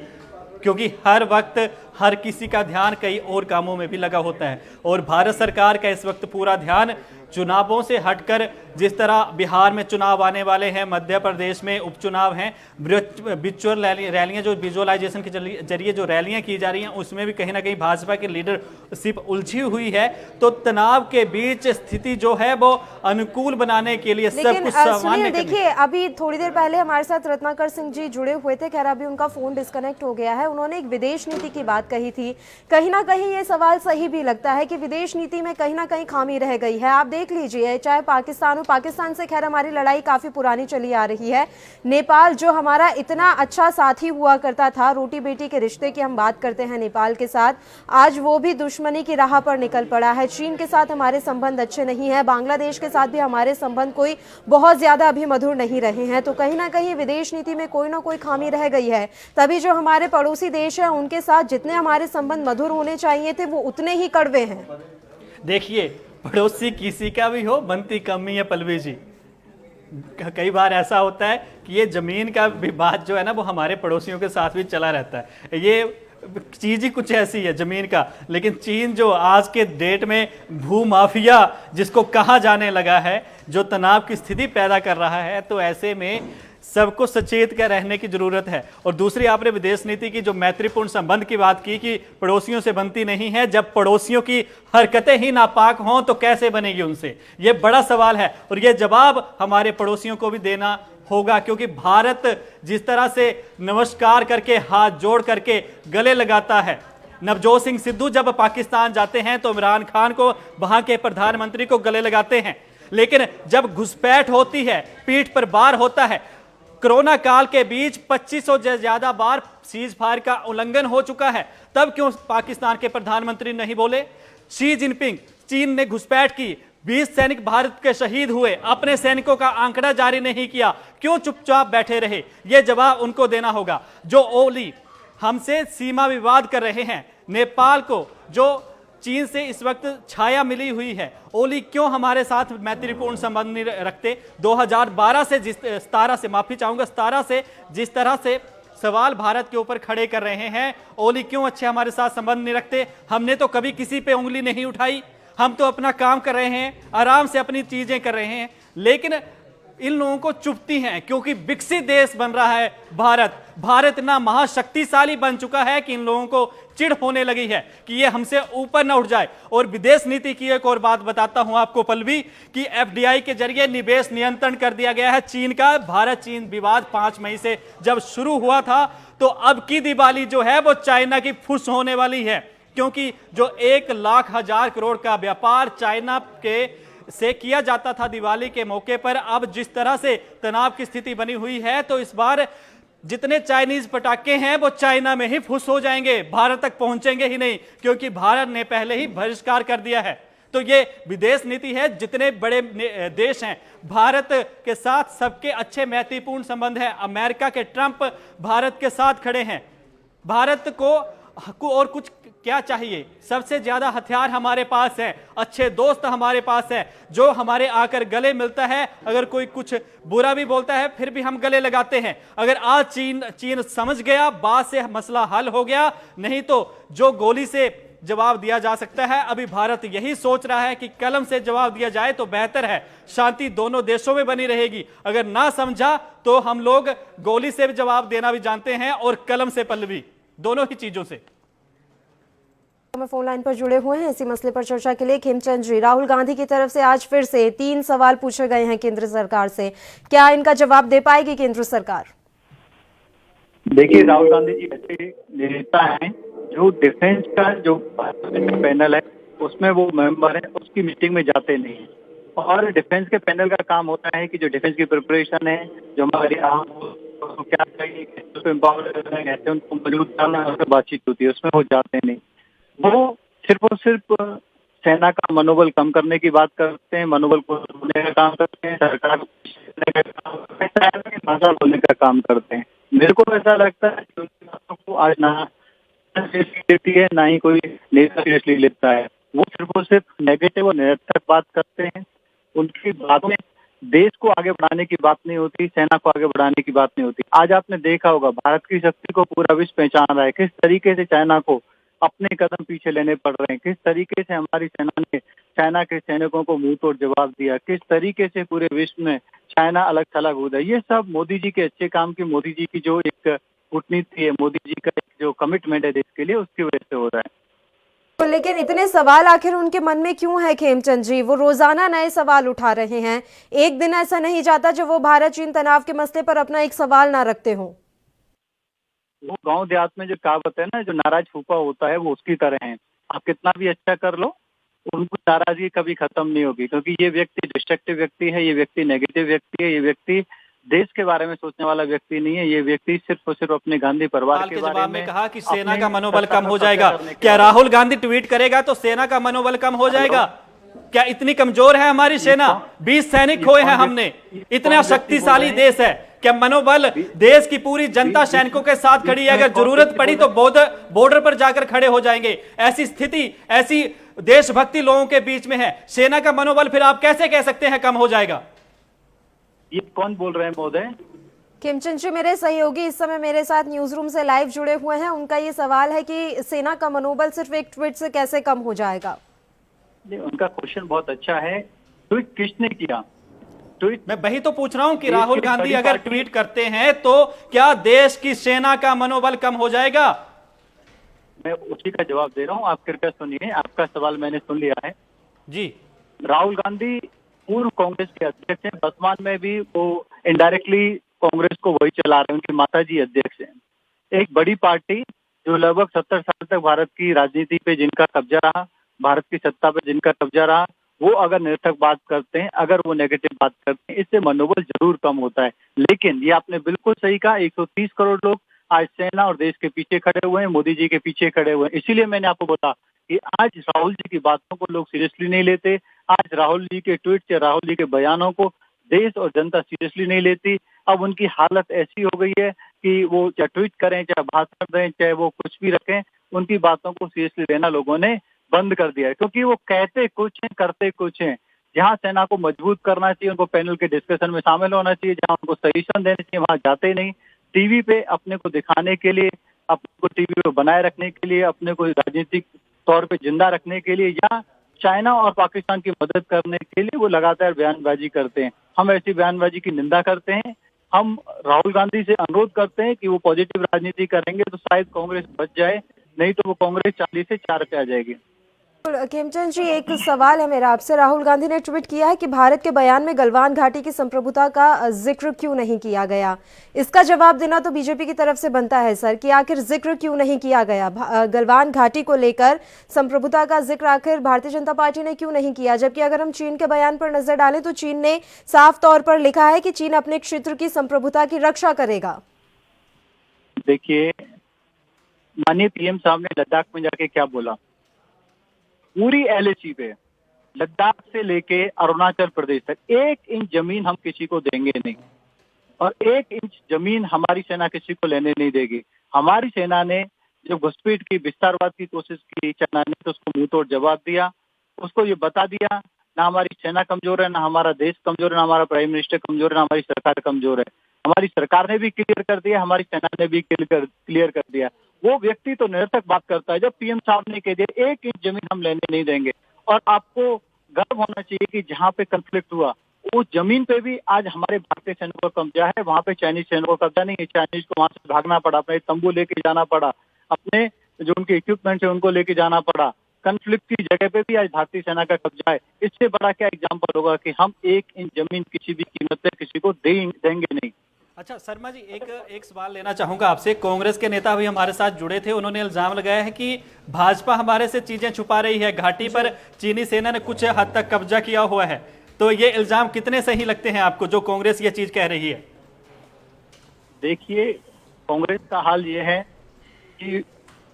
क्योंकि हर वक्त हर किसी का ध्यान कई और कामों में भी लगा होता है। और भारत सरकार का इस वक्त पूरा ध्यान चुनावों से हटकर, जिस तरह बिहार में चुनाव आने वाले हैं, मध्य प्रदेश में उपचुनाव हैं, वर्चुअल रैलियां जो विजुअलाइजेशन के जरिए जो रैलियां की जा रही हैं, उसमें भी कहीं ना कहीं भाजपा की लीडरशिप उलझी हुई है। तो तनाव के बीच स्थिति जो है वो अनुकूल बनाने के लिए सब कुछ सामान्य। देखिए, अभी थोड़ी देर पहले हमारे साथ रत्नाकर सिंह जी जुड़े हुए थे, खैर अभी उनका फोन डिस्कनेक्ट हो गया है। उन्होंने एक विदेश नीति की बात कही थी। कहीं ना कहीं ये सवाल सही भी लगता है कि विदेश नीति में कहीं ना कहीं खामी रह गई है। आप देख लीजिए, चाहे पाकिस्तान से खैर हमारी लड़ाई काफी पुरानी चली आ रही है। नेपाल जो हमारा इतना अच्छा साथी हुआ करता था, रोटी बेटी के रिश्ते की हम बात करते हैं नेपाल के साथ, आज वो भी दुश्मनी की राह पर निकल पड़ा है। चीन के साथ हमारे संबंध अच्छे नहीं है, बांग्लादेश के साथ भी हमारे संबंध कोई बहुत ज्यादा अभी मधुर नहीं रहे हैं। तो कहीं ना कहीं विदेश नीति में कोई ना कोई खामी रह गई है। तभी जो हमारे पड़ोसी देश है उनके साथ जितने हमारे संबंध मधुर होने चाहिए थे, वो उतने ही कड़वे हैं। देखिए, पड़ोसी किसी का भी हो, बनती कमी है पल्लवी जी। कई बार ऐसा होता है कि ये जमीन का विवाद जो है ना, वो हमारे पड़ोसियों के साथ भी चला रहता है। ये चीज ही कुछ ऐसी है जमीन का। लेकिन चीन जो आज के डेट में भू माफिया जिसको कहा जाने लगा है, जो तनाव की स्थिति पैदा कर रहा है, तो ऐसे में सबको सचेत कर रहने की जरूरत है। और दूसरी, आपने विदेश नीति की जो मैत्रीपूर्ण संबंध की बात की कि पड़ोसियों से बनती नहीं है, जब पड़ोसियों की हरकतें ही नापाक हों तो कैसे बनेगी उनसे? ये बड़ा सवाल है और ये जवाब हमारे पड़ोसियों को भी देना होगा, क्योंकि भारत जिस तरह से नमस्कार करके, हाथ जोड़ करके गले लगाता है। नवजोत सिंह सिद्धू जब पाकिस्तान जाते हैं तो इमरान खान को, वहां के प्रधानमंत्री को गले लगाते हैं, लेकिन जब घुसपैठ होती है, पीठ पर वार होता है, कोरोना काल के बीच 2500 से ज्यादा बार सीज फायर का उल्लंघन हो चुका है, तब क्यों पाकिस्तान के प्रधानमंत्री नहीं बोले? शी जिनपिंग, चीन ने घुसपैठ की, 20 सैनिक भारत के शहीद हुए, अपने सैनिकों का आंकड़ा जारी नहीं किया, क्यों चुपचाप बैठे रहे? यह जवाब उनको देना होगा। जो ओली हमसे सीमा विवाद कर रहे हैं, नेपाल को जो चीन से इस वक्त छाया मिली हुई है। ओली क्यों हमारे साथ मैत्रीपूर्ण संबंध नहीं रखते? 2012 से 17 से जिस तरह से सवाल भारत के ऊपर खड़े कर रहे हैं, ओली क्यों अच्छे हमारे साथ संबंध नहीं रखते? हमने तो कभी किसी पे उंगली नहीं उठाई, हम तो अपना काम कर रहे हैं, आराम से अपनी चीजें कर रहे हैं, लेकिन इन लोगों को चुभती हैं क्योंकि विकसित देश बन रहा है भारत इतना महाशक्तिशाली बन चुका है कि इन लोगों को चिढ़ होने लगी है कि ये हमसे ऊपर न उठ जाए। और विदेश नीति की एक और बात बताता हूं आपको पल्लवी, कि एफडीआई के जरिए निवेश नियंत्रण कर दिया गया है चीन का। भारत चीन विवाद 5 मई से जब शुरू हुआ था, तो अब की दिवाली जो है वो चाइना की फुस होने वाली है, क्योंकि जो 1,00,000 करोड़ का व्यापार चाइना के से किया जाता था दिवाली के मौके पर, अब जिस तरह से तनाव की स्थिति बनी हुई है, तो इस बार जितने चाइनीज पटाखे हैं वो चाइना में ही फुस हो जाएंगे, भारत तक पहुंचेंगे ही नहीं, क्योंकि भारत ने पहले ही बहिष्कार कर दिया है। तो ये विदेश नीति है। जितने बड़े देश हैं भारत के साथ सबके अच्छे मैत्रीपूर्ण संबंध है। अमेरिका के ट्रंप भारत के साथ खड़े हैं। भारत को और कुछ क्या चाहिए? सबसे ज्यादा हथियार हमारे पास है, अच्छे दोस्त हमारे पास है, जो हमारे आकर गले मिलता है। अगर कोई कुछ बुरा भी बोलता है फिर भी हम गले लगाते हैं। अगर आज चीन समझ गया, बात से मसला हल हो गया, नहीं तो जो गोली से जवाब दिया जा सकता है, अभी भारत यही सोच रहा है कि कलम से जवाब दिया जाए तो बेहतर है, शांति दोनों देशों में बनी रहेगी। अगर ना समझा तो हम लोग गोली से भी जवाब देना भी जानते हैं और कलम से, पल्लवी, दोनों ही चीजों से। हमें फोन लाइन पर जुड़े हुए हैं इसी मसले पर चर्चा के लिए खेमचंद जी। राहुल गांधी की तरफ से आज फिर से 3 सवाल पूछे गए हैं केंद्र सरकार से, क्या इनका जवाब दे पाएगी केंद्र सरकार? देखिए, राहुल गांधी जी ऐसे नेता हैं जो डिफेंस का जो पैनल है उसमें वो मेंबर है, उसकी मीटिंग में जाते नहीं है। और डिफेंस के पैनल का काम होता है कि जो डिफेंस की प्रिपरेशन है, जो हमारे आम को क्या चाहिए, कैसे एम्पावर करना है, कैसे उनको मजबूत करना है, उसमें बातचीत होती है, उसमें वो जाते नहीं। वो सिर्फ और सिर्फ सेना का मनोबल कम करने की बात करते हैं, मनोबल को बढ़ाने का काम करते हैं, सरकार भाषा बोलने का काम करते हैं। मेरे को ऐसा लगता है कि उनकी बातों को आज ना सीरियसली लेती है, ना ही कोई नेता सीरियसली लेता है। वो सिर्फ और सिर्फ नेगेटिव और निरर्थक बात करते हैं। उनकी बातों में देश को आगे बढ़ाने की बात नहीं होती, सेना को आगे बढ़ाने की बात नहीं होती। आज आपने देखा होगा भारत की शक्ति को पूरा विश्व पहचान रहा है, किस तरीके से चाइना को अपने कदम पीछे लेने पड़ रहे हैं, किस तरीके से हमारी सेना ने चाइना के सैनिकों को मुंह तोड़ जवाब दिया, किस तरीके से पूरे विश्व में चाइना अलग थलग हो गया। ये सब मोदी जी के अच्छे काम की, मोदी जी की जो एक कूटनीति है, मोदी जी का जो कमिटमेंट है देश के लिए, उसकी वजह से हो रहा है। तो लेकिन इतने सवाल आखिर उनके मन में क्यों है खेमचंद जी? वो रोजाना नए सवाल उठा रहे हैं, एक दिन ऐसा नहीं जाता जब वो भारत चीन तनाव के मसले पर अपना एक सवाल ना रखते हो। वो गांव देहात में जो कहावत है ना, जो नाराज फूफा होता है वो उसकी तरह है। आप कितना भी अच्छा कर लो, उनको नाराजगी कभी खत्म नहीं होगी, क्योंकि ये व्यक्ति डिस्ट्रक्टिव व्यक्ति है, ये व्यक्ति नेगेटिव व्यक्ति है, ये व्यक्ति देश के बारे में सोचने वाला व्यक्ति नहीं है। ये व्यक्ति सिर्फ और सिर्फ अपने गांधी परिवार के बारे में कहा कि सेना का मनोबल कम हो जाएगा। क्या राहुल गांधी ट्वीट करेगा तो सेना का मनोबल कम हो जाएगा? क्या इतनी कमजोर है हमारी सेना? 20 सैनिक खोए हैं हमने, इतना शक्तिशाली देश है। क्या मनोबल देश की पूरी जनता सैनिकों के साथ खड़ी है? अगर जरूरत पड़ी तो बॉर्डर पर जाकर खड़े हो जाएंगे। ऐसी स्थिति, ऐसी देशभक्ति लोगों के बीच में है। सेना का मनोबल फिर आप कैसे कह सकते हैं कम हो जाएगा? ये कौन बोल रहे हैं महोदय? खेमचंद जी, मेरे सहयोगी इस समय मेरे साथ न्यूज रूम से लाइव जुड़े हुए हैं। उनका ये सवाल है कि सेना का मनोबल सिर्फ एक ट्वीट से कैसे कम हो जाएगा? उनका क्वेश्चन बहुत अच्छा है। ट्वीट किसने किया? मैं वही तो पूछ रहा हूं कि राहुल गांधी अगर ट्वीट करते हैं तो क्या देश की सेना का मनोबल कम हो जाएगा? मैं उसी का जवाब दे रहा हूं, आप कृपया सुनिए। आपका सवाल मैंने सुन लिया है जी। राहुल गांधी पूर्व कांग्रेस के अध्यक्ष हैं, वर्तमान में भी वो इनडायरेक्टली कांग्रेस को वही चला रहे हैं, उनकी माताजी अध्यक्ष हैं। एक बड़ी पार्टी जो लगभग 70 साल तक भारत की राजनीति पे जिनका कब्जा रहा, भारत की सत्ता पे जिनका कब्जा रहा, वो अगर निरर्थक बात करते हैं, अगर वो नेगेटिव बात करते हैं, इससे मनोबल जरूर कम होता है। लेकिन ये आपने बिल्कुल सही कहा, 130 करोड़ लोग आज सेना और देश के पीछे खड़े हुए हैं, मोदी जी के पीछे खड़े हुए हैं। इसीलिए मैंने आपको बोला कि आज राहुल जी की बातों को लोग सीरियसली नहीं लेते। आज राहुल जी के ट्वीट या राहुल जी के बयानों को देश और जनता सीरियसली नहीं लेती। अब उनकी हालत ऐसी हो गई है कि वो चाहे ट्वीट करें, चाहे भाषण दें, चाहे वो कुछ भी रखें, उनकी बातों को सीरियसली लेना लोगों ने बंद कर दिया है, क्योंकि वो कहते कुछ हैं करते कुछ हैं। जहाँ सेना को मजबूत करना चाहिए, उनको पैनल के डिस्कशन में शामिल होना चाहिए, जहाँ उनको सजेशन देने चाहिए वहां जाते ही नहीं। टीवी पे अपने को दिखाने के लिए, अपने को टीवी पे बनाए रखने के लिए, अपने को राजनीतिक तौर पे जिंदा रखने के लिए या चाइना और पाकिस्तान की मदद करने के लिए वो लगातार बयानबाजी करते हैं। हम ऐसी बयानबाजी की निंदा करते हैं। हम राहुल गांधी से अनुरोध करते हैं कि वो पॉजिटिव राजनीति करेंगे तो शायद कांग्रेस बच जाए, नहीं तो वो कांग्रेस 40 से 4 पे आ जाएगी। खेमचंद जी, एक सवाल है मेरा आपसे। राहुल गांधी ने ट्वीट किया है कि भारत के बयान में गलवान घाटी की संप्रभुता का जिक्र क्यों नहीं किया गया। इसका जवाब देना तो बीजेपी की तरफ से बनता है सर, कि आखिर जिक्र क्यों नहीं किया गया। गलवान घाटी को लेकर संप्रभुता का जिक्र आखिर भारतीय जनता पार्टी ने क्यों नहीं किया, जबकि अगर हम चीन के बयान पर नजर डालें तो चीन ने साफ तौर पर लिखा है कि चीन अपने क्षेत्र की संप्रभुता की रक्षा करेगा। देखिए, माननीय पीएम साहब ने लद्दाख में जाके क्या बोला, पूरी एलएसी पे लद्दाख से लेके अरुणाचल प्रदेश तक 1 इंच जमीन हम किसी को देंगे नहीं, और 1 इंच जमीन हमारी सेना किसी को लेने नहीं देगी। हमारी सेना ने जो घुसपैठ की, विस्तारवाद की कोशिश की चाइना ने, तो उसको मुंह तोड़ जवाब दिया। उसको ये बता दिया, ना हमारी सेना कमजोर है, ना हमारा देश कमजोर है, ना हमारा प्राइम मिनिस्टर कमजोर है, ना हमारी सरकार कमजोर है। हमारी सरकार ने भी क्लियर कर दिया, हमारी सेना ने भी क्लियर कर दिया। वो व्यक्ति तो निरर्थक बात करता है जब पीएम साहब ने कह दिया 1 इंच जमीन हम लेने नहीं देंगे। और आपको गर्व होना चाहिए कि जहाँ पे कन्फ्लिक्ट हुआ उस जमीन पे भी आज हमारे भारतीय सैनिकों का कब्जा है, वहाँ पे चाइनीज सैनिकों का कब्जा नहीं है। चाइनीज को वहां से भागना पड़ा, अपने तंबू लेके जाना पड़ा, अपने जो उनके इक्विपमेंट है उनको लेके जाना पड़ा। कन्फ्लिक्ट की जगह पे भी आज भारतीय सेना का कब्जा है। इससे बड़ा क्या एग्जाम्पल होगा कि हम 1 इंच जमीन किसी भी कीमत पे किसी को देंगे नहीं। अच्छा शर्मा जी, एक सवाल लेना चाहूंगा आपसे। कांग्रेस के नेता भी हमारे साथ जुड़े थे, उन्होंने इल्जाम लगाया है कि भाजपा हमारे से चीजें छुपा रही है, घाटी पर चीनी सेना ने कुछ हद तक कब्जा किया हुआ है। तो ये इल्जाम कितने सही लगते हैं आपको, जो कांग्रेस ये चीज कह रही है? देखिए, कांग्रेस का हाल ये है कि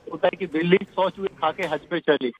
होता है कि बिल्ली 100 चूहे खा के हज पे चली।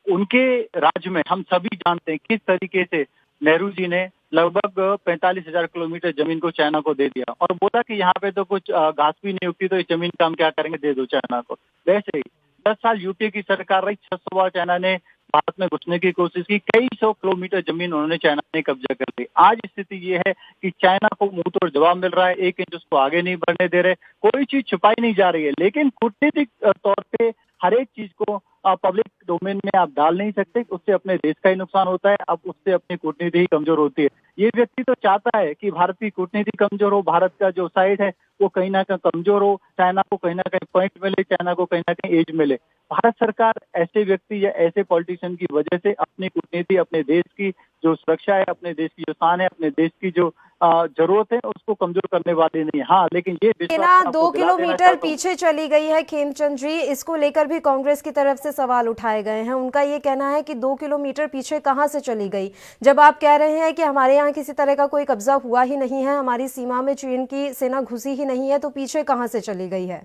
उनके राज्य में हम सभी जानते हैं किस तरीके से नेहरू जी ने लगभग 45,000 किलोमीटर जमीन को चाइना को दे दिया और बोला कि यहाँ पे तो कुछ घास भी नहीं उगती, तो इस जमीन का हम क्या करेंगे, दे दो चाइना को। वैसे ही 10 साल यूपीए की सरकार रही, 600 बार चाइना ने भारत में घुसने की कोशिश की, कई 100 किलोमीटर जमीन उन्होंने चाइना ने कब्जा कर ली। आज स्थिति ये है कि चाइना को मुंह तोड़ जवाब मिल रहा है, 1 इंच उसको आगे नहीं बढ़ने दे रहे, कोई चीज छुपाई नहीं जा रही है। लेकिन कूटनीतिक तौर पे हर एक चीज को पब्लिक डोमेन में आप डाल नहीं सकते, उससे अपने देश का ही नुकसान होता है, अब उससे अपनी कूटनीति ही कमजोर होती है। ये व्यक्ति तो चाहता है कि भारत की कूटनीति कमजोर हो, भारत का जो साइड है वो कहीं ना कहीं कमजोर हो, चाइना को कहीं ना कहीं पॉइंट मिले, चाइना को कहीं ना कहीं एज मिले। भारत सरकार ऐसे व्यक्ति या ऐसे पॉलिटिशियन की वजह से अपनी कूटनीति, अपने देश की जो सुरक्षा है, अपने देश की जो शान है, अपने देश की जो जरूरत है उसको कमजोर करने वाली नहीं है। हाँ, लेकिन ये सेना 2 किलोमीटर पीछे चली गई है खेमचंद जी, इसको लेकर भी कांग्रेस की तरफ से सवाल उठाए गए हैं। उनका ये कहना है कि 2 किलोमीटर पीछे कहां से चली गई, जब आप कह रहे हैं कि हमारे यहाँ किसी तरह का कोई कब्जा हुआ ही नहीं है, हमारी सीमा में चीन की सेना घुसी ही नहीं है, तो पीछे कहां से चली गई है?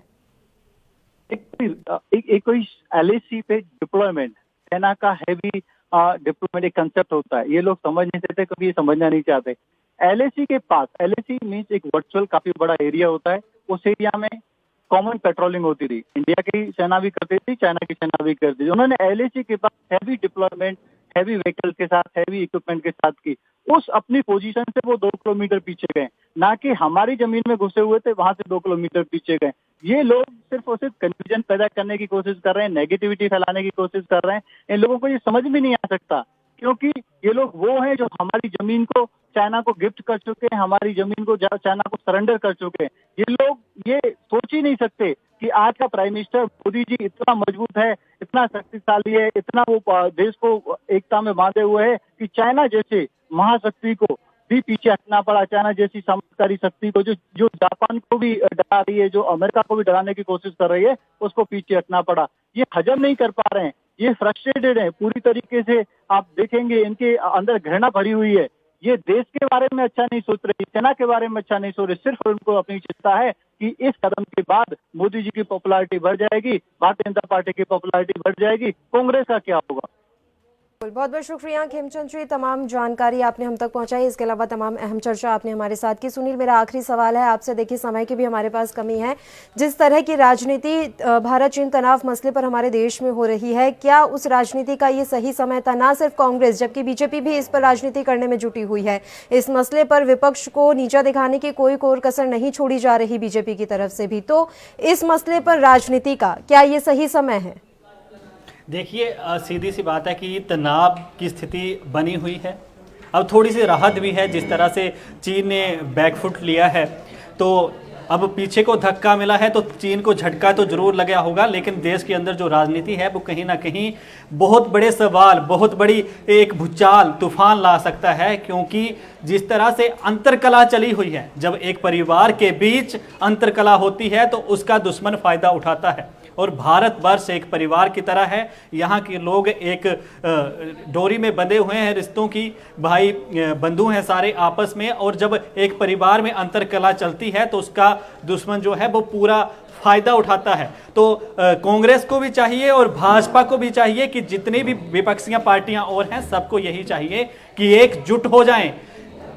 एक कोई एलएसी पे डिप्लॉयमेंट, सेना का हैवी डिप्लॉयमेंट एक कंसेप्ट होता है, ये लोग समझ नहीं सकते, कभी ये समझना नहीं चाहते। एलएसी के पास, एलएसी मीन्स एक वर्चुअल काफी बड़ा एरिया होता है, उस एरिया में कॉमन पेट्रोलिंग होती थी, इंडिया की सेना भी करती थी, चाइना की सेना भी करती थी। उन्होंने एलएसी के पास हैवी डिप्लॉयमेंट, हैवी व्हीकल के साथ, हैवी इक्विपमेंट के साथ की, उस अपनी पोजीशन से वो 2 किलोमीटर पीछे गए, ना कि हमारी जमीन में घुसे हुए थे वहां से 2 किलोमीटर पीछे गए। ये लोग सिर्फ और सिर्फ कंफ्यूजन पैदा करने की कोशिश कर रहे हैं, नेगेटिविटी फैलाने की कोशिश कर रहे हैं। इन लोगों को ये समझ में नहीं आ सकता, क्योंकि ये लोग वो हैं जो हमारी जमीन को चाइना को गिफ्ट कर चुके हैं, हमारी जमीन को चाइना को सरेंडर कर चुके हैं। ये लोग ये सोच ही नहीं सकते कि आज का प्राइम मिनिस्टर मोदी जी इतना मजबूत है, इतना शक्तिशाली है, इतना वो देश को एकता में बांधे हुए है कि चाइना जैसे महाशक्ति को भी पीछे हटना पड़ा, चाइना जैसी सामंतकारी शक्ति को जो जापान को भी डरा रही है, जो अमेरिका को भी डराने की कोशिश कर रही है, उसको पीछे हटना पड़ा। ये हजम नहीं कर पा रहे हैं, ये फ्रस्ट्रेटेड है पूरी तरीके से। आप देखेंगे इनके अंदर घृणा भरी हुई है, ये देश के बारे में अच्छा नहीं सोच रही, सेना के बारे में अच्छा नहीं सोच रही, सिर्फ उनको अपनी चिंता है कि इस कदम के बाद मोदी जी की पॉपुलैरिटी बढ़ जाएगी, भारतीय जनता पार्टी की पॉपुलैरिटी बढ़ जाएगी, कांग्रेस का क्या होगा। बहुत बहुत शुक्रिया खेमचंद जी, तमाम जानकारी आपने हम तक पहुंचाई। इसके अलावा तमाम अहम चर्चा आपने हमारे साथ की। सुनील, मेरा आखिरी सवाल है आपसे। देखिए, समय की भी हमारे पास कमी है। जिस तरह की राजनीति भारत चीन तनाव मसले पर हमारे देश में हो रही है, क्या उस राजनीति का ये सही समय था? ना सिर्फ कांग्रेस, जबकि बीजेपी भी इस पर राजनीति करने में जुटी हुई है। इस मसले पर विपक्ष को नीचा दिखाने की कोई कोर कसर नहीं छोड़ी जा रही बीजेपी की तरफ से भी। तो इस मसले पर राजनीति का क्या ये सही समय है? देखिए, सीधी सी बात है कि तनाव की स्थिति बनी हुई है। अब थोड़ी सी राहत भी है, जिस तरह से चीन ने बैकफुट लिया है, तो अब पीछे को धक्का मिला है तो चीन को झटका तो जरूर लगा होगा, लेकिन देश के अंदर जो राजनीति है वो कहीं ना कहीं बहुत बड़े सवाल, बहुत बड़ी एक भूचाल, तूफान ला सकता है। क्योंकि जिस तरह से अंतरकला चली हुई है, जब एक परिवार के बीच अंतरकला होती है तो उसका दुश्मन फायदा उठाता है। और भारतवर्ष एक परिवार की तरह है। यहाँ के लोग एक डोरी में बंधे हुए हैं, रिश्तों की भाई बंधु हैं सारे आपस में। और जब एक परिवार में अंतरकला चलती है तो उसका दुश्मन जो है वो पूरा फायदा उठाता है। तो कांग्रेस को भी चाहिए और भाजपा को भी चाहिए कि जितनी भी विपक्षी पार्टियां और हैं, सबको यही चाहिए कि एकजुट हो जाएं,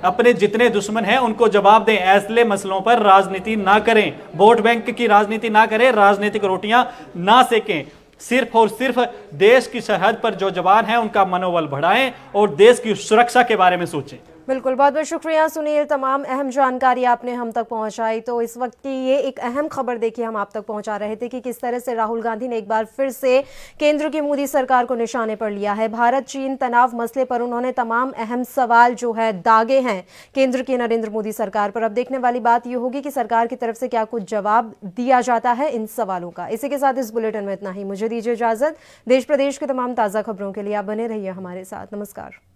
अपने जितने दुश्मन हैं उनको जवाब दें। ऐसे मसलों पर राजनीति ना करें, वोट बैंक की राजनीति ना करें, राजनीतिक रोटियां ना सेकें। सिर्फ और सिर्फ देश की सरहद पर जो जवान हैं उनका मनोबल बढ़ाएं और देश की सुरक्षा के बारे में सोचें। बिल्कुल, बहुत बहुत शुक्रिया सुनील, तमाम अहम जानकारी आपने हम तक पहुंचाई। तो इस वक्त की ये एक अहम खबर देखिए हम आप तक पहुंचा रहे थे कि किस तरह से राहुल गांधी ने एक बार फिर से केंद्र की मोदी सरकार को निशाने पर लिया है। भारत चीन तनाव मसले पर उन्होंने तमाम अहम सवाल जो है दागे हैं केंद्र की नरेंद्र मोदी सरकार पर। अब देखने वाली बात यह होगी कि सरकार की तरफ से क्या कुछ जवाब दिया जाता है इन सवालों का। इसी के साथ इस बुलेटिन में इतना ही। मुझे दीजिए इजाजत। देश प्रदेश के तमाम ताज़ा खबरों के लिए आप बने रहिए हमारे साथ। नमस्कार।